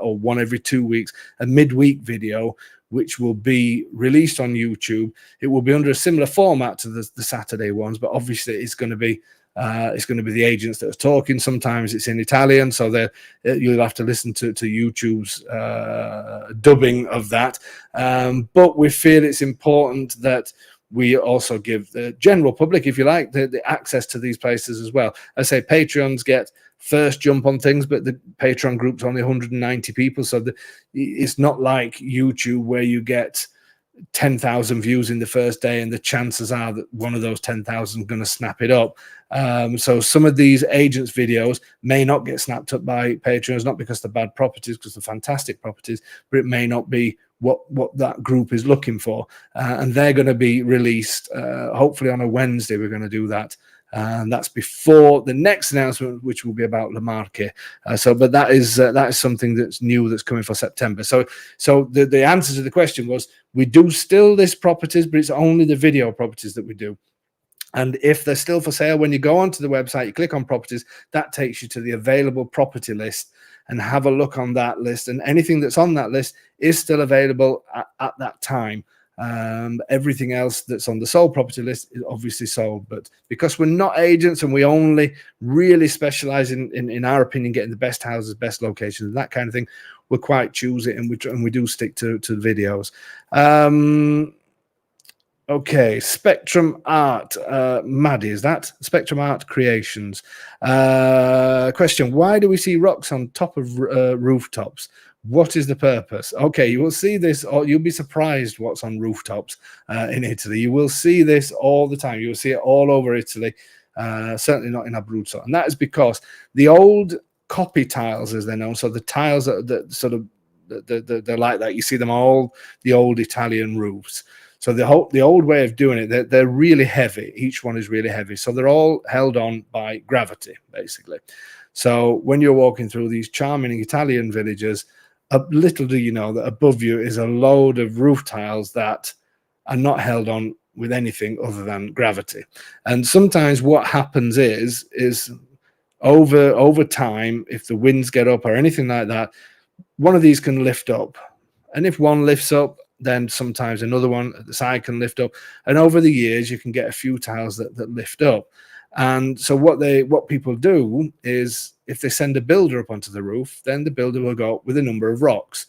or one every 2 weeks, a midweek video, which will be released on YouTube. It will be under a similar format to the Saturday ones, but obviously it's going to be the agents that are talking. Sometimes it's in Italian, so that you'll have to listen to YouTube's dubbing of that. But we feel it's important that we also give the general public, if you like, the access to these places as well. I say Patreons get first jump on things, but the Patreon group's only 190 people, so it's not like YouTube where you get 10,000 views in the first day and the chances are that one of those 10,000 is going to snap it up. So some of these agents videos may not get snapped up by Patreons, not because they're bad properties, because they're fantastic properties, but it may not be what that group is looking for, and they're going to be released hopefully on a Wednesday. We're going to do that, and that's before the next announcement, which will be about Le Marche. But that is something that's new, that's coming for September. So the answer to the question was, we do still list properties, but it's only the video properties that we do. And if they're still for sale, when you go onto the website, you click on properties, that takes you to the available property list, and have a look on that list. And anything that's on that list is still available at that time. Everything else that's on the sold property list is obviously sold. But because we're not agents and we only really specialize in our opinion, getting the best houses, best locations, that kind of thing, we're quite choosy, and we do stick to videos. Okay, Spectrum Art, Maddie, is that Spectrum Art Creations? Question: why do we see rocks on top of rooftops? What is the purpose? Okay, you will see this, or you'll be surprised what's on rooftops in Italy. You will see this all the time. You will see it all over Italy. Certainly not in Abruzzo, and that is because the old copy tiles, as they're known, so the tiles that sort of they're like that. You see them all, the old Italian roofs. So the old way of doing it, they're really heavy. Each one is really heavy. So they're all held on by gravity, basically. So when you're walking through these charming Italian villages, little do you know that above you is a load of roof tiles that are not held on with anything other than gravity. And sometimes what happens is over time, if the winds get up or anything like that, one of these can lift up. And if one lifts up, then sometimes another one at the side can lift up, and over the years you can get a few tiles that lift up. And so what people do is, if they send a builder up onto the roof, then the builder will go up with a number of rocks,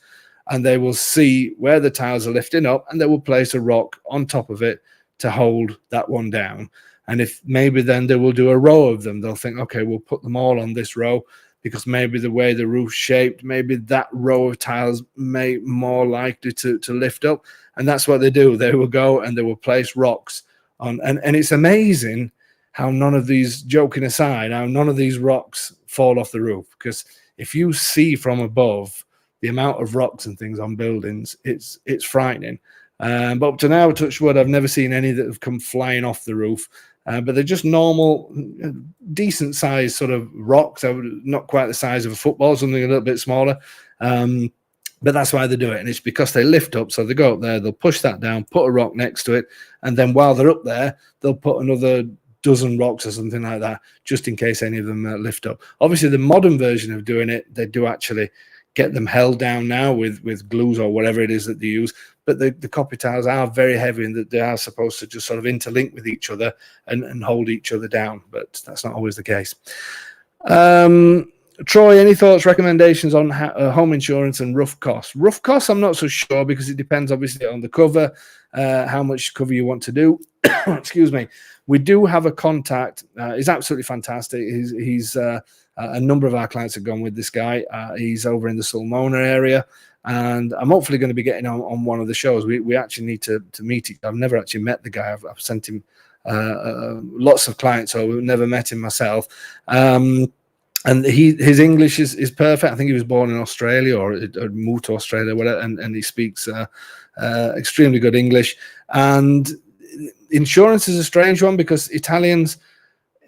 and they will see where the tiles are lifting up, and they will place a rock on top of it to hold that one down. And if maybe then they will do a row of them, they'll think, okay, we'll put them all on this row, because maybe the way the roof's shaped, maybe that row of tiles may more likely to lift up. And that's what they do. They will go and they will place rocks on. And it's amazing how none of these, joking aside, how none of these rocks fall off the roof. Because if you see from above the amount of rocks and things on buildings, it's frightening. But up to now, touch wood, I've never seen any that have come flying off the roof. but they're just normal, decent sized sort of rocks. Not quite the size of a football, something a little bit smaller. But that's why they do it. And it's because they lift up. So they go up there, they'll push that down, put a rock next to it. And then while they're up there, they'll put another dozen rocks or something like that, just in case any of them lift up. Obviously, the modern version of doing it, they do actually get them held down now with glues or whatever it is that they use. But the copper tiles are very heavy, and that they are supposed to just sort of interlink with each other and hold each other down. But that's not always the case. Troy, any thoughts, recommendations on home insurance and rough costs? Rough costs, I'm not so sure, because it depends obviously on the cover, how much cover you want to do. Excuse me. We do have a contact. He's absolutely fantastic. He's a number of our clients have gone with this guy. He's over in the Sulmona area, and I'm hopefully going to be getting on one of the shows. We actually need to meet him. I've never actually met the guy. I've sent him lots of clients, so we've never met him myself. And his English is perfect. I think he was born in Australia or moved to Australia, whatever, and he speaks extremely good English. And insurance is a strange one, because Italians,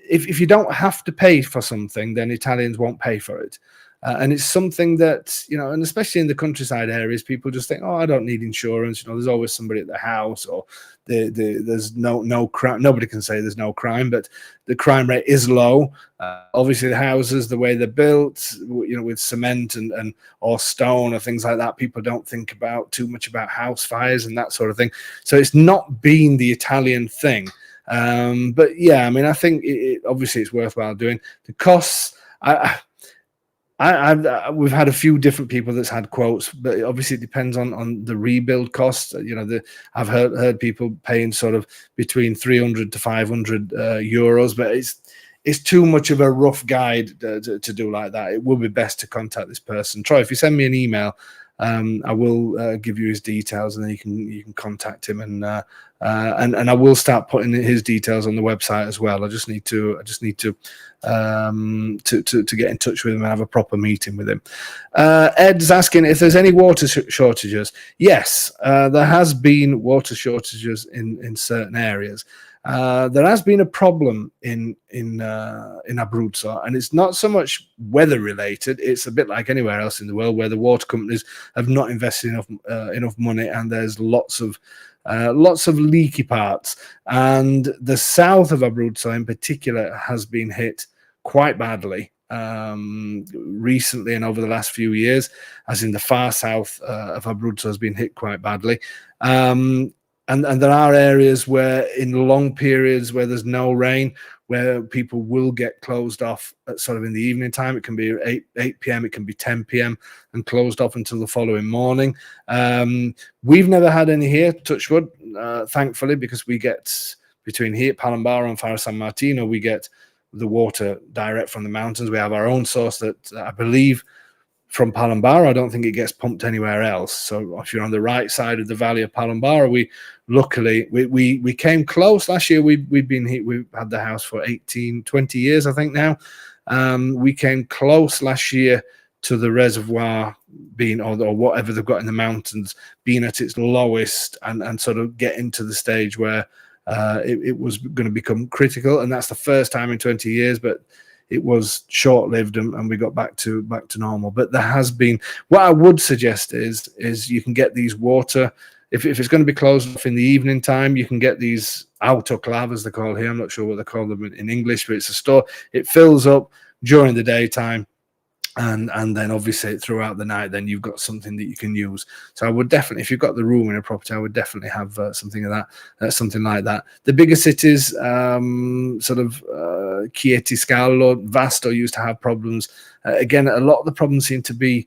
if you don't have to pay for something, then Italians won't pay for it. And it's something that, and especially in the countryside areas, people just think, oh, I don't need insurance. There's always somebody at the house, or there's no crime. Nobody can say there's no crime, but the crime rate is low. Obviously, the houses, the way they're built, with cement and or stone or things like that, people don't think too much about house fires and that sort of thing. So it's not been the Italian thing. But yeah, I mean, I think obviously it's worthwhile doing. The costs, we've had a few different people that's had quotes, but obviously it depends on the rebuild cost. I've heard people paying sort of between 300 to 500 euros, but it's too much of a rough guide to do like that. It would be best to contact this person. Troy, if you send me an email, I will give you his details, and then you can contact him, and I will start putting his details on the website as well. I just need to get in touch with him and have a proper meeting with him. Ed's asking if there's any water shortages. Yes, there has been water shortages in certain areas. There has been a problem in Abruzzo, and it's not so much weather related. It's a bit like anywhere else in the world, where the water companies have not invested enough money, and there's lots of leaky parts. And the south of Abruzzo in particular has been hit quite badly recently and over the last few years, as in the far south of Abruzzo has been hit quite badly. And there are areas where in long periods where there's no rain, where people will get closed off at sort of in the evening time. It can be 8 p.m., it can be 10 p.m. and closed off until the following morning. We've never had any here, touch wood, thankfully, because we get between here, Palombaro and Faro San Martino, we get the water direct from the mountains. We have our own source that I believe from Palombaro, I don't think it gets pumped anywhere else. So if you're on the right side of the valley of Palombaro, we came close last year. We've had the house for 20 years, I think now. We came close last year to the reservoir being, or whatever they've got in the mountains, being at its lowest and sort of getting to the stage where it was going to become critical. And that's the first time in 20 years, but it was short-lived, and we got back to normal. But there has been, what I would suggest is you can get these water, if it's going to be closed off in the evening time, you can get these autoclave, as they're called here. I'm not sure what they call them in English, but it's a store. It fills up during the daytime, and then obviously throughout the night, then you've got something that you can use. So I would definitely, if you've got the room in a property, I would definitely have something like that. The bigger cities, sort of Chieti, Scalo, Vasto used to have problems. Again, a lot of the problems seem to be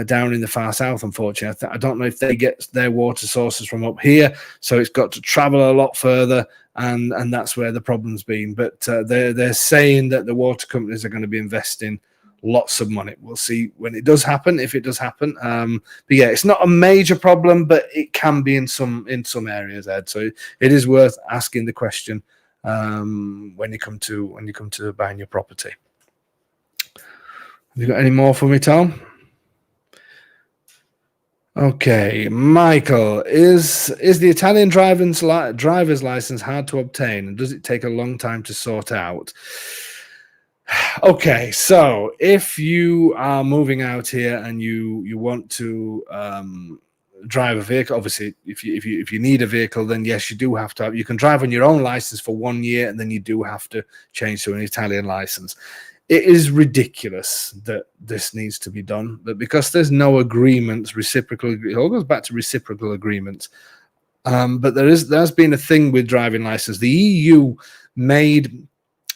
down in the far south, unfortunately. I don't know if they get their water sources from up here, so it's got to travel a lot further, and that's where the problem's been. But they're saying that the water companies are going to be investing lots of money. We'll see when it does happen, if it does happen. But yeah, it's not a major problem, but it can be in some areas, Ed. So it is worth asking the question when you come to buying your property. Have you got any more for me, Tom? Okay, Michael, is the Italian driver's license hard to obtain, and does it take a long time to sort out? Okay, so if you are moving out here and you want to drive a vehicle, obviously, if you need a vehicle, then yes, you do have to have. You can drive on your own license for 1 year, and then you do have to change to an Italian license. It is ridiculous that this needs to be done, but because there's no agreements, reciprocal, it all goes back to reciprocal agreements. But there's been a thing with driving license. The EU made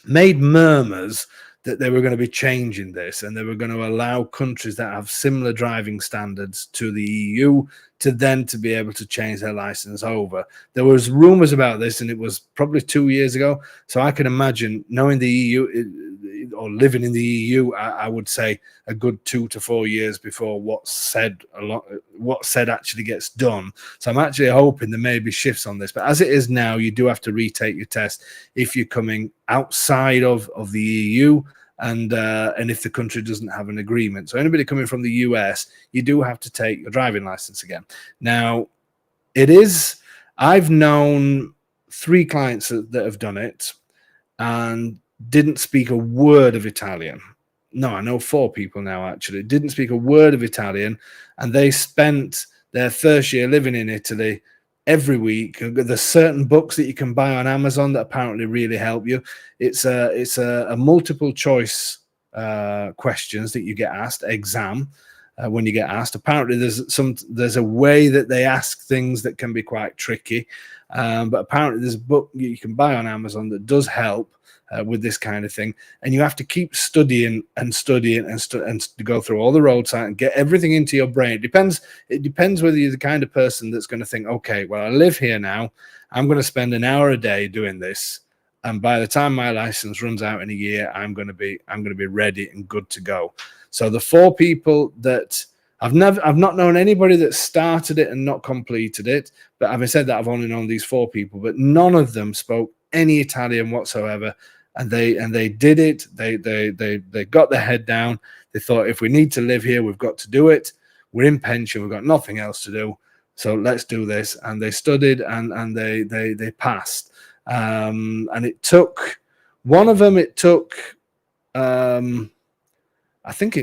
murmurs that they were going to be changing this, and they were going to allow countries that have similar driving standards to the EU to be able to change their license over. There was rumors about this, and it was probably 2 years ago. So I can imagine, knowing the EU or living in the EU, I would say a good 2 to 4 years before what's said actually gets done. So I'm actually hoping there may be shifts on this. But as it is now, you do have to retake your test if you're coming outside of the EU, and if the country doesn't have an agreement. So anybody coming from the US, you do have to take your driving license again. Now, I've known 3 clients that have done it and didn't speak a word of Italian. No, I know 4 people now actually didn't speak a word of Italian, and they spent their first year living in Italy every week. There's certain books that you can buy on Amazon that apparently really help you. It's a multiple choice questions that you get asked, exam. When you get asked, apparently there's a way that they ask things that can be quite tricky, but apparently there's a book you can buy on Amazon that does help with this kind of thing, and you have to keep studying and to go through all the road signs and get everything into your brain. It depends whether you're the kind of person that's going to think, okay, well, I live here now, I'm going to spend an hour a day doing this, and by the time my license runs out in a year, I'm going to be ready and good to go. So the 4 people that I've not known anybody that started it and not completed it, but having said that, I've only known these 4 people, but none of them spoke any Italian whatsoever, and they did it. They got their head down. They thought, if we need to live here, we've got to do it. We're in pension, we've got nothing else to do, so let's do this. And they studied, and they passed. And it took one of them. It took I think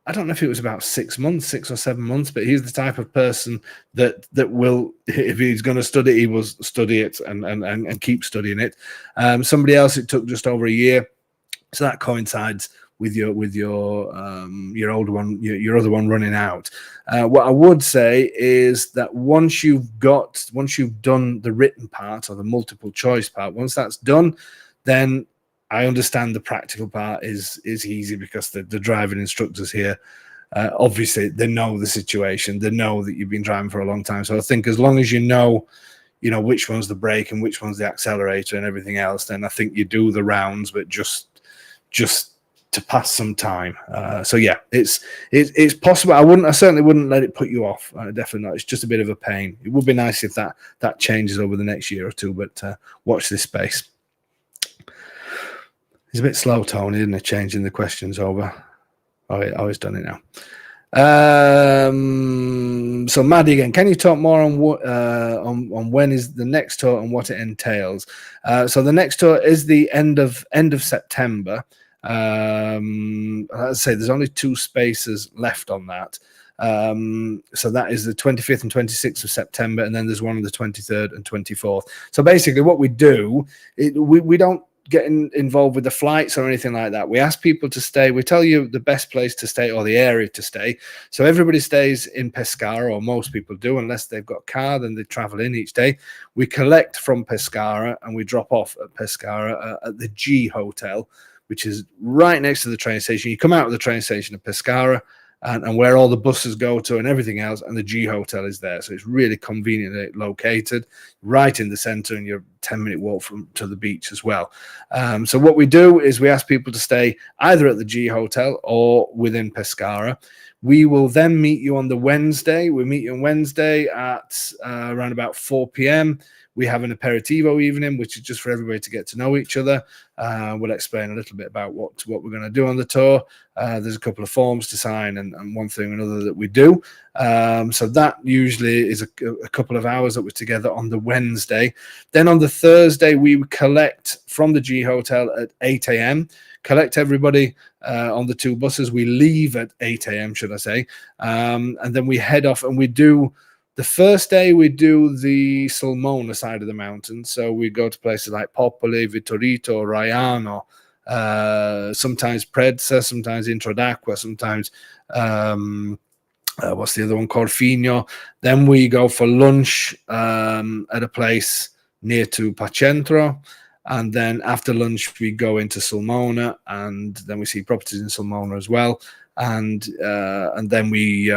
I don't know if it was about 6 months, 6 or 7 months, but he's the type of person that will, if he's going to study, he will study it and keep studying it. Somebody else, it took just over a year. So that coincides with your older one, your other one running out. What I would say is that once you've done the written part or the multiple choice part, once that's done, then I understand the practical part is easy, because the driving instructors here, obviously they know the situation. They know that you've been driving for a long time. So I think as long as you know which one's the brake and which one's the accelerator and everything else, then I think you do the rounds, but just to pass some time. So yeah, it's possible. I certainly wouldn't let it put you off. Definitely not. It's just a bit of a pain. It would be nice if that changes over the next year or two, but watch this space. He's a bit slow, Tony, isn't he, changing the questions over? Oh, he's done it now. So Maddie again, can you talk more on what on when is the next tour and what it entails? So the next tour is the end of September. Let's say there's only 2 spaces left on that. So that is the 25th and 26th of September, and then there's one on the 23rd and 24th. So basically what we do, we don't get involved with the flights or anything like that. We ask people to stay. We tell you the best place to stay or the area to stay. So everybody stays in Pescara, or most people do, unless they've got a car, then they travel in each day. We collect from Pescara and we drop off at Pescara at the G Hotel, which is right next to the train station. You come out of the train station at Pescara, and where all the buses go to and everything else, and the G Hotel is there. So it's really conveniently located right in the center, and you're a 10-minute walk to the beach as well. So what we do is we ask people to stay either at the G Hotel or within Pescara. We will then meet you on the Wednesday. We meet you on Wednesday at around about 4 p.m. we have an aperitivo evening, which is just for everybody to get to know each other. We'll explain a little bit about what we're going to do on the tour. There's a couple of forms to sign and one thing or another that we do. So that usually is a couple of hours that we're together on the Wednesday. Then on the Thursday, we collect from the G Hotel at 8 a.m., collect everybody on the two buses. We leave at 8 a.m., should I say. And then we head off and we do, the first day we do the Sulmona side of the mountain. So we go to places like Popoli, Vittorito, Raiano, sometimes Predsa, sometimes Introdacqua, sometimes what's the other one called? Fino. Then we go for lunch at a place near to Pacentro. And then after lunch, we go into Sulmona, and then we see properties in Sulmona as well. And then we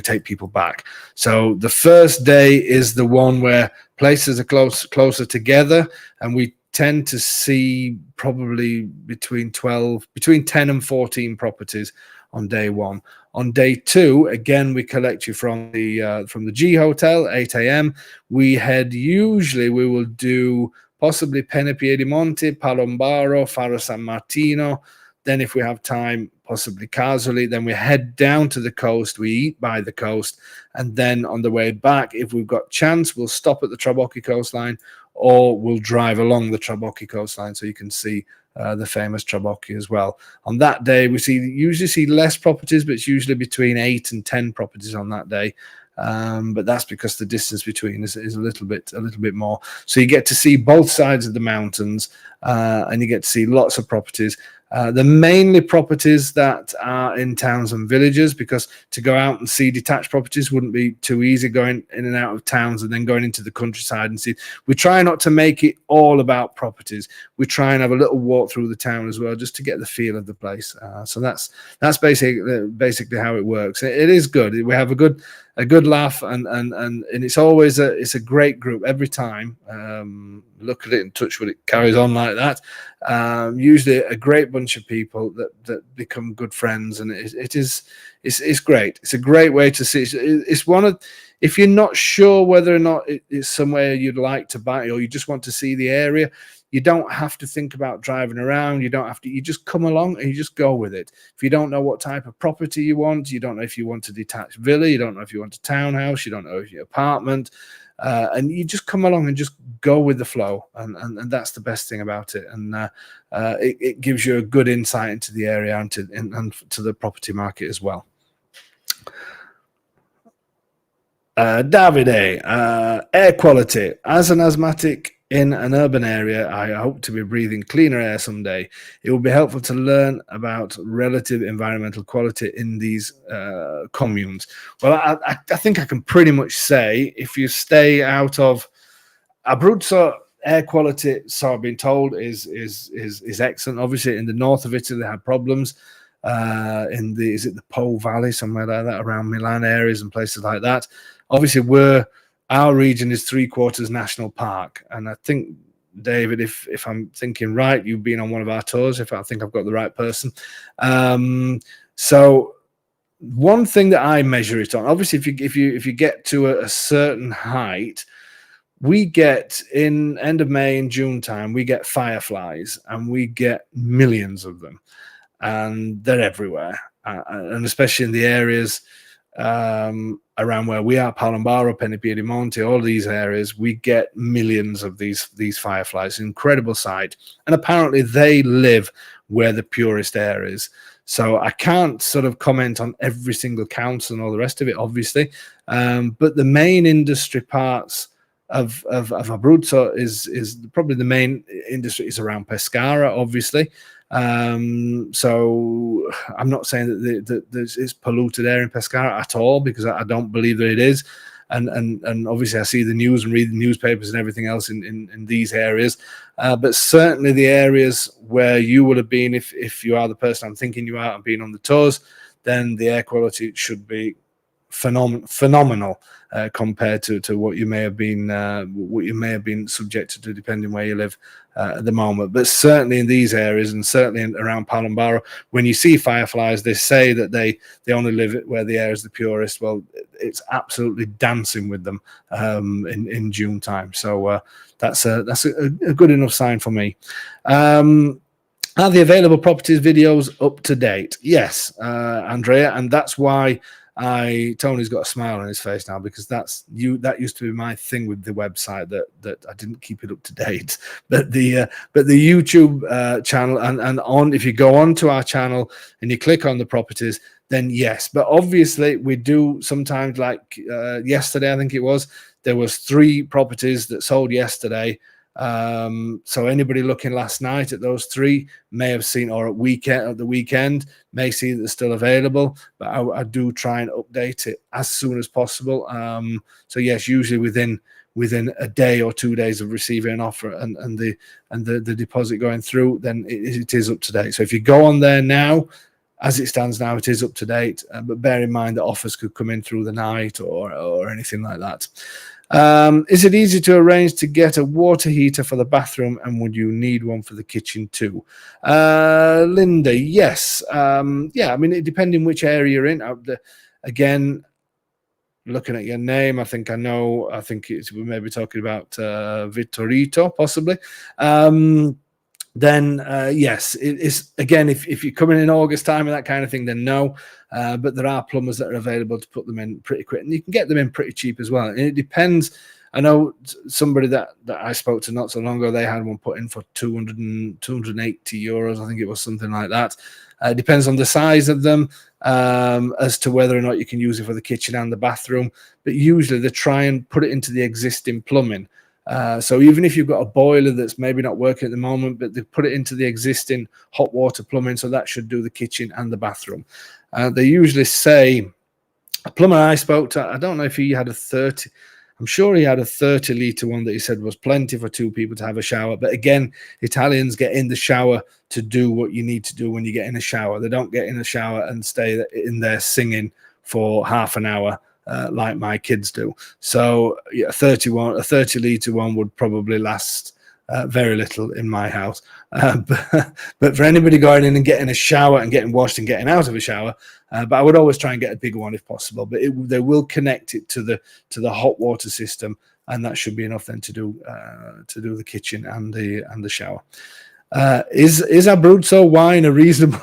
take people back. So the first day is the one where places are closer together, and we tend to see probably between 10 and 14 properties on day one. On day two, again, we collect you from the G Hotel, 8 a.m. We will do possibly Penepiedimonte, Palombaro, Faro San Martino. Then if we have time, possibly Casoli. Then we head down to the coast. We eat by the coast. And then on the way back, if we've got chance, we'll stop at the Trabocchi coastline, or we'll drive along the Trabocchi coastline so you can see the famous Trabocchi as well. On that day, we usually see less properties, but it's usually between 8 and 10 properties on that day. But that's because the distance between is a little bit more. So you get to see both sides of the mountains, and you get to see lots of properties. They're mainly properties that are in towns and villages, because to go out and see detached properties wouldn't be too easy, going in and out of towns and then going into the countryside and see. We try not to make it all about properties. We try and have a little walk through the town as well, just to get the feel of the place. So that's basically how it works. It is good. We have a good laugh, and it's always it's a great group every time. Look at it and touch wood, it carries on like that. Usually a great bunch of people that become good friends, and it's great. It's a great way to see. It's one of, if you're not sure whether or not it's somewhere you'd like to buy, or you just want to see the area, you don't have to think about driving around. You just come along and you just go with it. If you don't know what type of property you want, you don't know if you want a detached villa, you don't know if you want a townhouse, you don't know if you apartment, and you just come along and just go with the flow. And that's the best thing about it. And it gives you a good insight into the area and to the property market as well. Davide, air quality. As an asthmatic in an urban area, I hope to be breathing cleaner air someday. It will be helpful to learn about relative environmental quality in these communes. Well, I think I can pretty much say, if you stay out of Abruzzo, air quality, so I've been told, is excellent. Obviously, in the north of Italy, they have problems. Is it the Po Valley, somewhere like that, around Milan areas and places like that. Obviously, our region is 3/4 national park, and I think, David, if I'm thinking right, you've been on one of our tours. If I think I've got the right person, so one thing that I measure it on, obviously, if you get to a certain height, we get, in end of May and June time, we get fireflies, and we get millions of them, and they're everywhere, and especially in the areas around where we are, Palombaro, Penepiedimonte, all these areas, we get millions of these fireflies. Incredible sight. And apparently they live where the purest air is. So I can't sort of comment on every single council and all the rest of it, obviously. But the main industry parts of Abruzzo is probably the main industry is around Pescara, obviously. So I'm not saying that it's polluted air in Pescara at all, because I don't believe that it is. And obviously I see the news and read the newspapers and everything else in these areas. But certainly the areas where you would have been, if you are the person I'm thinking you are and being on the tours, then the air quality should be phenomenal compared to what you may have been subjected to, depending where you live at the moment. But certainly in these areas, and certainly around Palombarro, when you see fireflies, they say that they only live where the air is the purest. Well, it's absolutely dancing with them in June time. So that's a good enough sign for me. Are the available properties videos up to date? Yes, Andrea, and that's why Tony's got a smile on his face now, because that used to be my thing with the website, that I didn't keep it up to date. But the YouTube channel, and on, if you go on to our channel and you click on the properties, then yes. But obviously we do sometimes, like yesterday, I think it was, there was 3 properties that sold yesterday. So anybody looking last night at those 3 may have seen, or at the weekend may see that they're still available, but I do try and update it as soon as possible. So yes, usually within a day or 2 days of receiving an offer and the deposit going through, then it is up to date. So if you go on there now, as it stands now, it is up to date, but bear in mind that offers could come in through the night or anything like that. Is it easy to arrange to get a water heater for the bathroom, and would you need one for the kitchen too? Linda, yes. Yeah, I mean, it depending which area you're in. Again, looking at your name, I think we may be talking about Vittorito, possibly. Then yes, it's again, if you're coming in August time and that kind of thing, then no. But there are plumbers that are available to put them in pretty quick, and you can get them in pretty cheap as well. And it depends. I know somebody that I spoke to not so long ago, they had one put in for 280 euros. I think it was something like that. It depends on the size of them, as to whether or not you can use it for the kitchen and the bathroom. But usually they try and put it into the existing plumbing. So even if you've got a boiler that's maybe not working at the moment, but they put it into the existing hot water plumbing, so that should do the kitchen and the bathroom. They usually say, a plumber I spoke to, I don't know if he had a 30, I'm sure he had a 30-litre one that he said was plenty for 2 people to have a shower. But again, Italians get in the shower to do what you need to do when you get in a shower. They don't get in a shower and stay in there singing for half an hour. Like my kids do. So yeah, a 30-litre one would probably last very little in my house. But for anybody going in and getting a shower and getting washed and getting out of a shower, but I would always try and get a bigger one if possible. But they will connect it to the hot water system, and that should be enough then to do the kitchen and the shower. Is Abruzzo wine a reasonable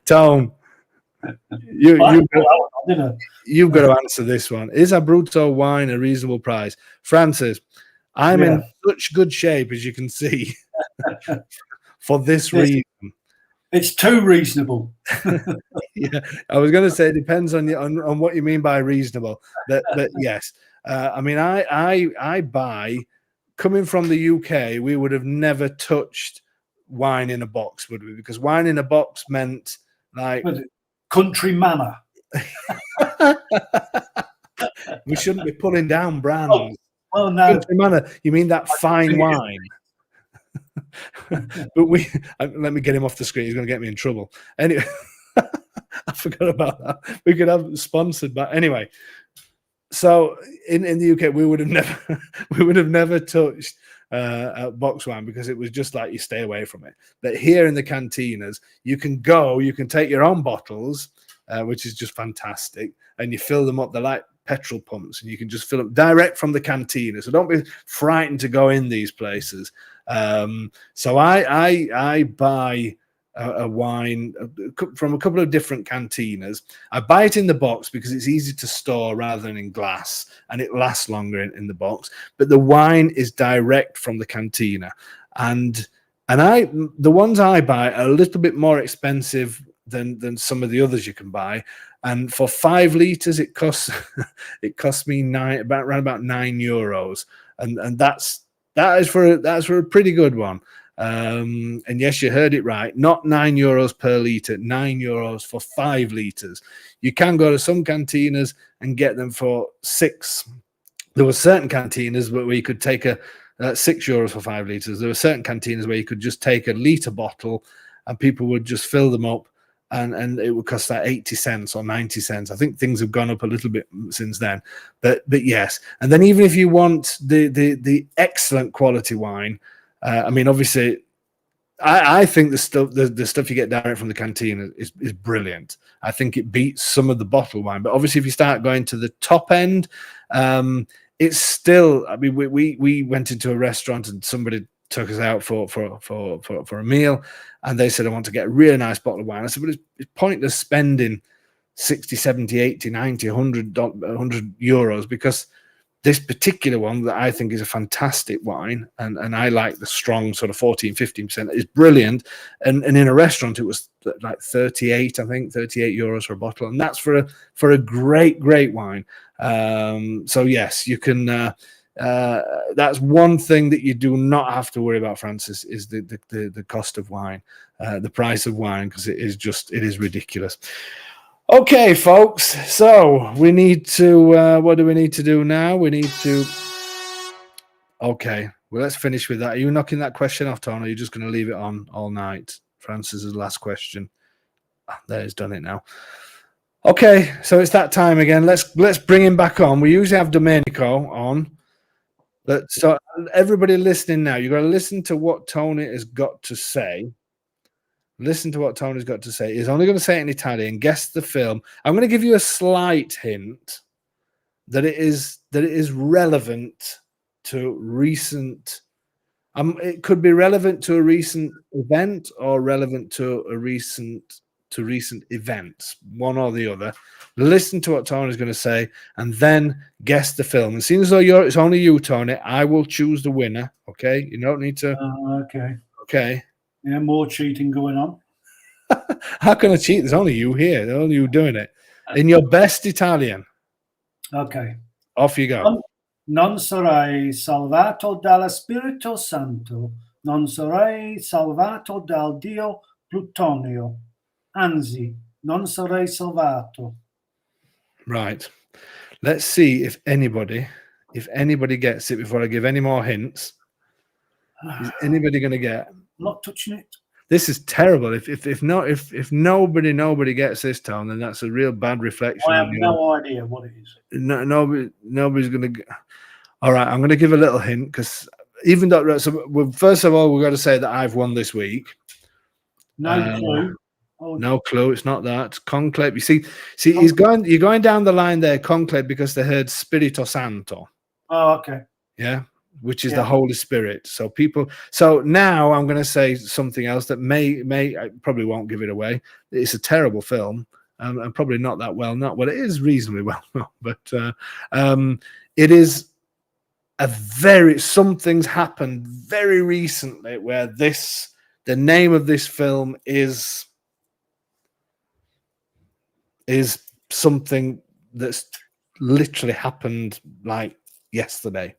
Tone? You've got to answer this one. Is Abruzzo wine a reasonable price? Francis, I'm in such good shape, as you can see, for this reason. It's too reasonable. Yeah, I was going to say it depends on what you mean by reasonable, but yes. I mean, I buy, coming from the UK, we would have never touched wine in a box, would we? Because wine in a box meant like country manor. We shouldn't be pulling down brands. Oh no, country manor. You mean that fine wine? But let me get him off the screen. He's going to get me in trouble. Anyway, I forgot about that. We could have sponsored, but anyway. So in the UK, we would have never touched box wine, because it was just like, you stay away from it. But here in the cantinas, you can take your own bottles, which is just fantastic, and you fill them up. They're like petrol pumps, and you can just fill them direct from the cantina. So don't be frightened to go in these places. So I buy a wine from a couple of different cantinas. I buy it in the box because it's easy to store rather than in glass, and it lasts longer in the box. But the wine is direct from the cantina, and the ones I buy are a little bit more expensive than some of the others you can buy. And for 5 liters, it costs me around about €9, and that is for a pretty good one. And yes, you heard it right, not €9 per liter, €9 for 5 liters. You can go to some cantinas and get them for 6. There were certain cantinas where you could take €6 for 5 liters. There were certain cantinas where you could just take a liter bottle and people would just fill them up and it would cost like 80 cents or 90 cents. I think things have gone up a little bit since then, but yes. And then even if you want the excellent quality wine, I mean, obviously, I think the stuff you get direct from the canteen is brilliant. I think it beats some of the bottled wine, but obviously if you start going to the top end, it's still. I mean, we went into a restaurant and somebody took us out for a meal, and they said, I want to get a really nice bottle of wine. I said, but it's pointless spending 60, 70, 80, 90, 100 euros, because this particular one that I think is a fantastic wine, and I like the strong sort of 14, 15%, is brilliant. And in a restaurant, it was like 38, I think, 38 euros for a bottle. And that's for a great wine. So yes, you can, that's one thing that you do not have to worry about, Francis, is the cost of wine, the price of wine, because it is ridiculous. Okay, folks, so we need to, what do we need to do now? We need to, okay, well, let's finish with that. Are you knocking that question off, Tony? Or are you just going to leave it on all night? Francis's last question. There, he's done it now. Okay, so it's that time again. Let's bring him back on. We usually have Domenico on. So everybody listening now, you've got to listen to what Tony has got to say. Listen to what Tony's got to say. He's only going to say it in Italian. Guess the film. I'm going to give you a slight hint that it is relevant to recent. It could be relevant to a recent event or relevant to recent events, one or the other. Listen to what Tony's going to say, and then guess the film. And seeing as though it's only you, Tony, I will choose the winner. Okay, you don't need to. Okay. Okay. Yeah, more cheating going on. How can I cheat? There's only you here. There's only you doing it. In your best Italian. Okay. Off you go. Non sarai salvato dalla Spirito Santo. Non sarai salvato dal Dio Plutonio. Anzi, non sarai salvato. Right. Let's see if anybody gets it before I give any more hints. Is anybody going to get? I'm not touching it. This is terrible. If nobody gets this, Tone, then that's a real bad reflection. I have no idea what it is. Nobody's going to get. All right, I'm going to give a little hint, because even though, first of all, we've got to say that I've won this week. No clue. Oh, no clue. It's not that. Conclave. You see, you're going down the line there, conclave, because they heard Spirito Santo. Oh, okay. Yeah, which is the Holy Spirit. So now I'm going to say something else that I probably won't give it away. It's a terrible film, and probably not that well. It is reasonably well known, but it is something's happened very recently where the name of this film is something that's literally happened like yesterday.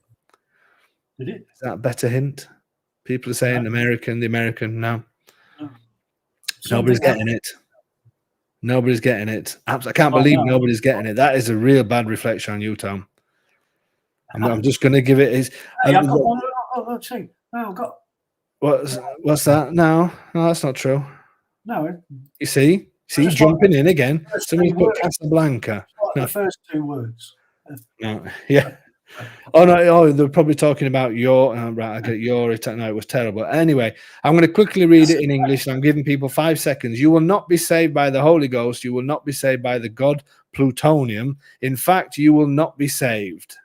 Did it? Is that a better hint? People are saying the American. No. Nobody's getting it. Nobody's getting it. I can't believe nobody's getting it. That is a real bad reflection on you, Tom. I'm just going to give it his. I've got one. Let's see. No, I've got. What's that? No, that's not true. No. You see, jumping in again. Somebody's put Casablanca. The first two words. No, yeah. Oh no! They're probably talking about your right. I get your. No, it was terrible. Anyway, I'm going to quickly read it in English. I'm giving people 5 seconds. You will not be saved by the Holy Ghost. You will not be saved by the god Plutonium. In fact, you will not be saved.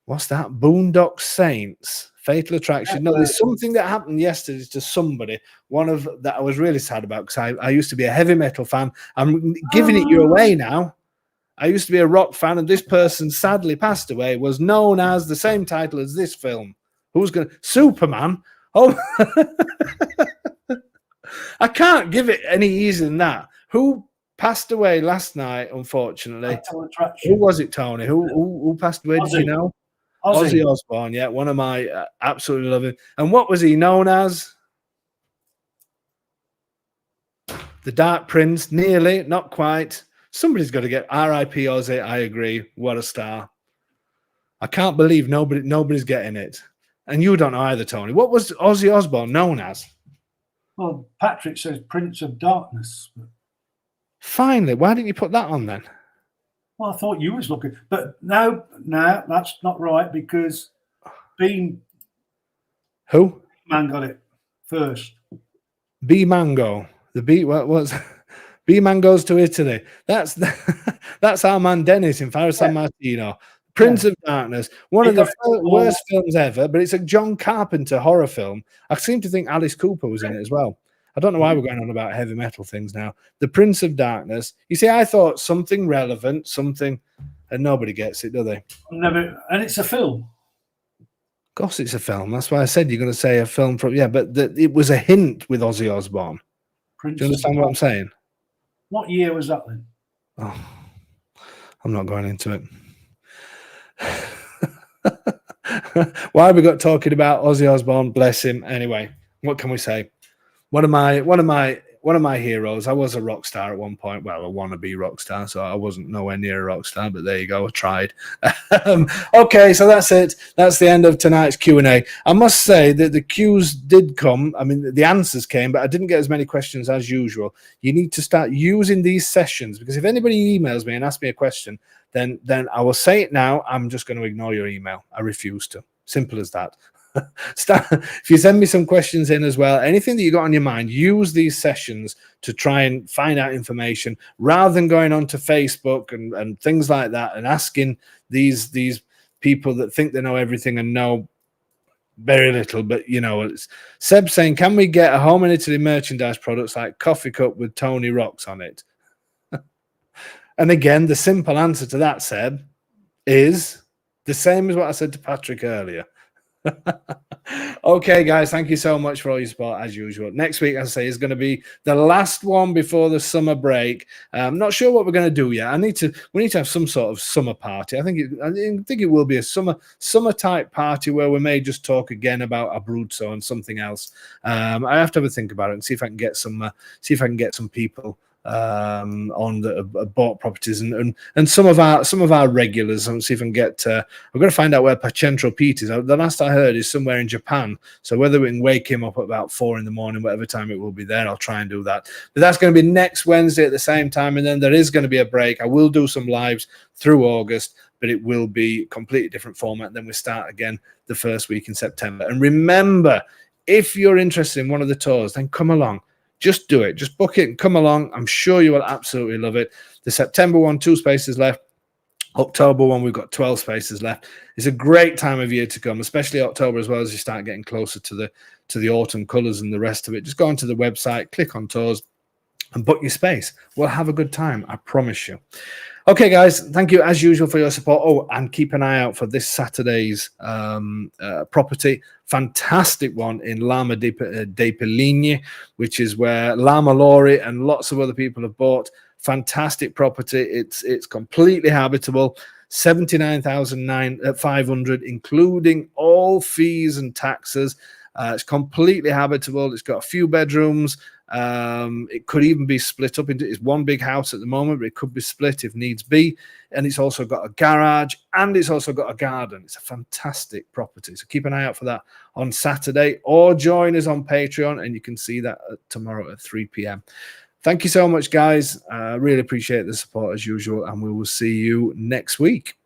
What's that? Boondock Saints. Fatal Attraction. No, there's something that happened yesterday to somebody. One of that I was really sad about, because I used to be a heavy metal fan. I'm giving it you away now. I used to be a rock fan, and this person sadly passed away, was known as the same title as this film. Who's going to... Superman? Oh, I can't give it any easier than that. Who passed away last night, unfortunately? Who was it, Tony? Who passed away? Ozzy. Did you know? Ozzy Osbourne, yeah, one of my absolutely loving. And what was he known as? The Dark Prince, nearly, not quite. Somebody's got to get R.I.P. Ozzy. I agree. What a star! I can't believe nobody's getting it, and you don't know either, Tony. What was Ozzy Osbourne known as? Well, Patrick says Prince of Darkness. Finally, why didn't you put that on then? Well, I thought you was looking, but no, that's not right because Bean Who? Man got it first. B Mango. The B what was B Man goes to Italy. That's that's our man Dennis in Faro San Martino. Prince of Darkness, one of the worst films ever, but it's a John Carpenter horror film. I seem to think Alice Cooper was in it as well. I don't know why we're going on about heavy metal things now. The Prince of Darkness. You see, I thought something relevant, something, and nobody gets it, do they? Never, and it's a film. Of course, it's a film. That's why I said you're going to say a film from but it was a hint with Ozzy Osbourne. Prince. Do you understand what I'm saying? What year was that then? Oh, I'm not going into it. Why we got talking about Ozzy Osbourne? Bless him. Anyway, what can we say? One of my heroes. I was a rock star at one point. Well, a wannabe rock star, so I wasn't nowhere near a rock star. But there you go. I tried. Okay, so that's it. That's the end of tonight's Q&A. I must say that the Q's did come. I mean, the answers came, but I didn't get as many questions as usual. You need to start using these sessions because if anybody emails me and asks me a question, then I will say it now. I'm just going to ignore your email. I refuse to. Simple as that. If you send me some questions in as well, anything that you got on your mind, use these sessions to try and find out information rather than going on to Facebook and things like that and asking these people that think they know everything and know very little. But you know, it's Seb saying, can we get a Home in Italy merchandise products like coffee cup with Tony Rocks on it? And again, the simple answer to that, Seb, is the same as what I said to Patrick earlier. Okay, guys, thank you so much for all your support as usual. Next week, as I say, is going to be the last one before the summer break. I'm not sure what we're going to do yet. We need to have some sort of summer party. I think it will be a summer type party where we may just talk again about Abruzzo and something else. I have to have a think about it and see if I can get some people on the bought properties and some of our regulars and see if I can get I'm going to find out where Pacentro Pete is. The last I heard is somewhere in Japan, so whether we can wake him up at about 4 in the morning, whatever time it will be there, I'll try and do that. But that's going to be next Wednesday at the same time, and then there is going to be a break. I will do some lives through August, but it will be completely different format. Then we start again the first week in September. And remember, if you're interested in one of the tours, then come along. Just do it. Just book it and come along. I'm sure you will absolutely love it. The September one, 2 spaces left. October one, we've got 12 spaces left. It's a great time of year to come, especially October as well, as you start getting closer to the autumn colours and the rest of it. Just go onto the website, click on tours, and book your space. We'll have a good time, I promise you. Okay, guys, thank you as usual for your support. Oh, and keep an eye out for this Saturday's property. Fantastic one in Lama dei Peligni, which is where Lama Lori and lots of other people have bought. Fantastic property. It's completely habitable. 79,500, including all fees and taxes. It's completely habitable. It's got a few bedrooms. It could even be split up into, it's one big house at the moment, but it could be split if needs be. And it's also got a garage and it's also got a garden. It's a fantastic property. So keep an eye out for that on Saturday, or join us on Patreon and you can see that tomorrow at 3 p.m. Thank you so much, guys. Really appreciate the support as usual, and we will see you next week.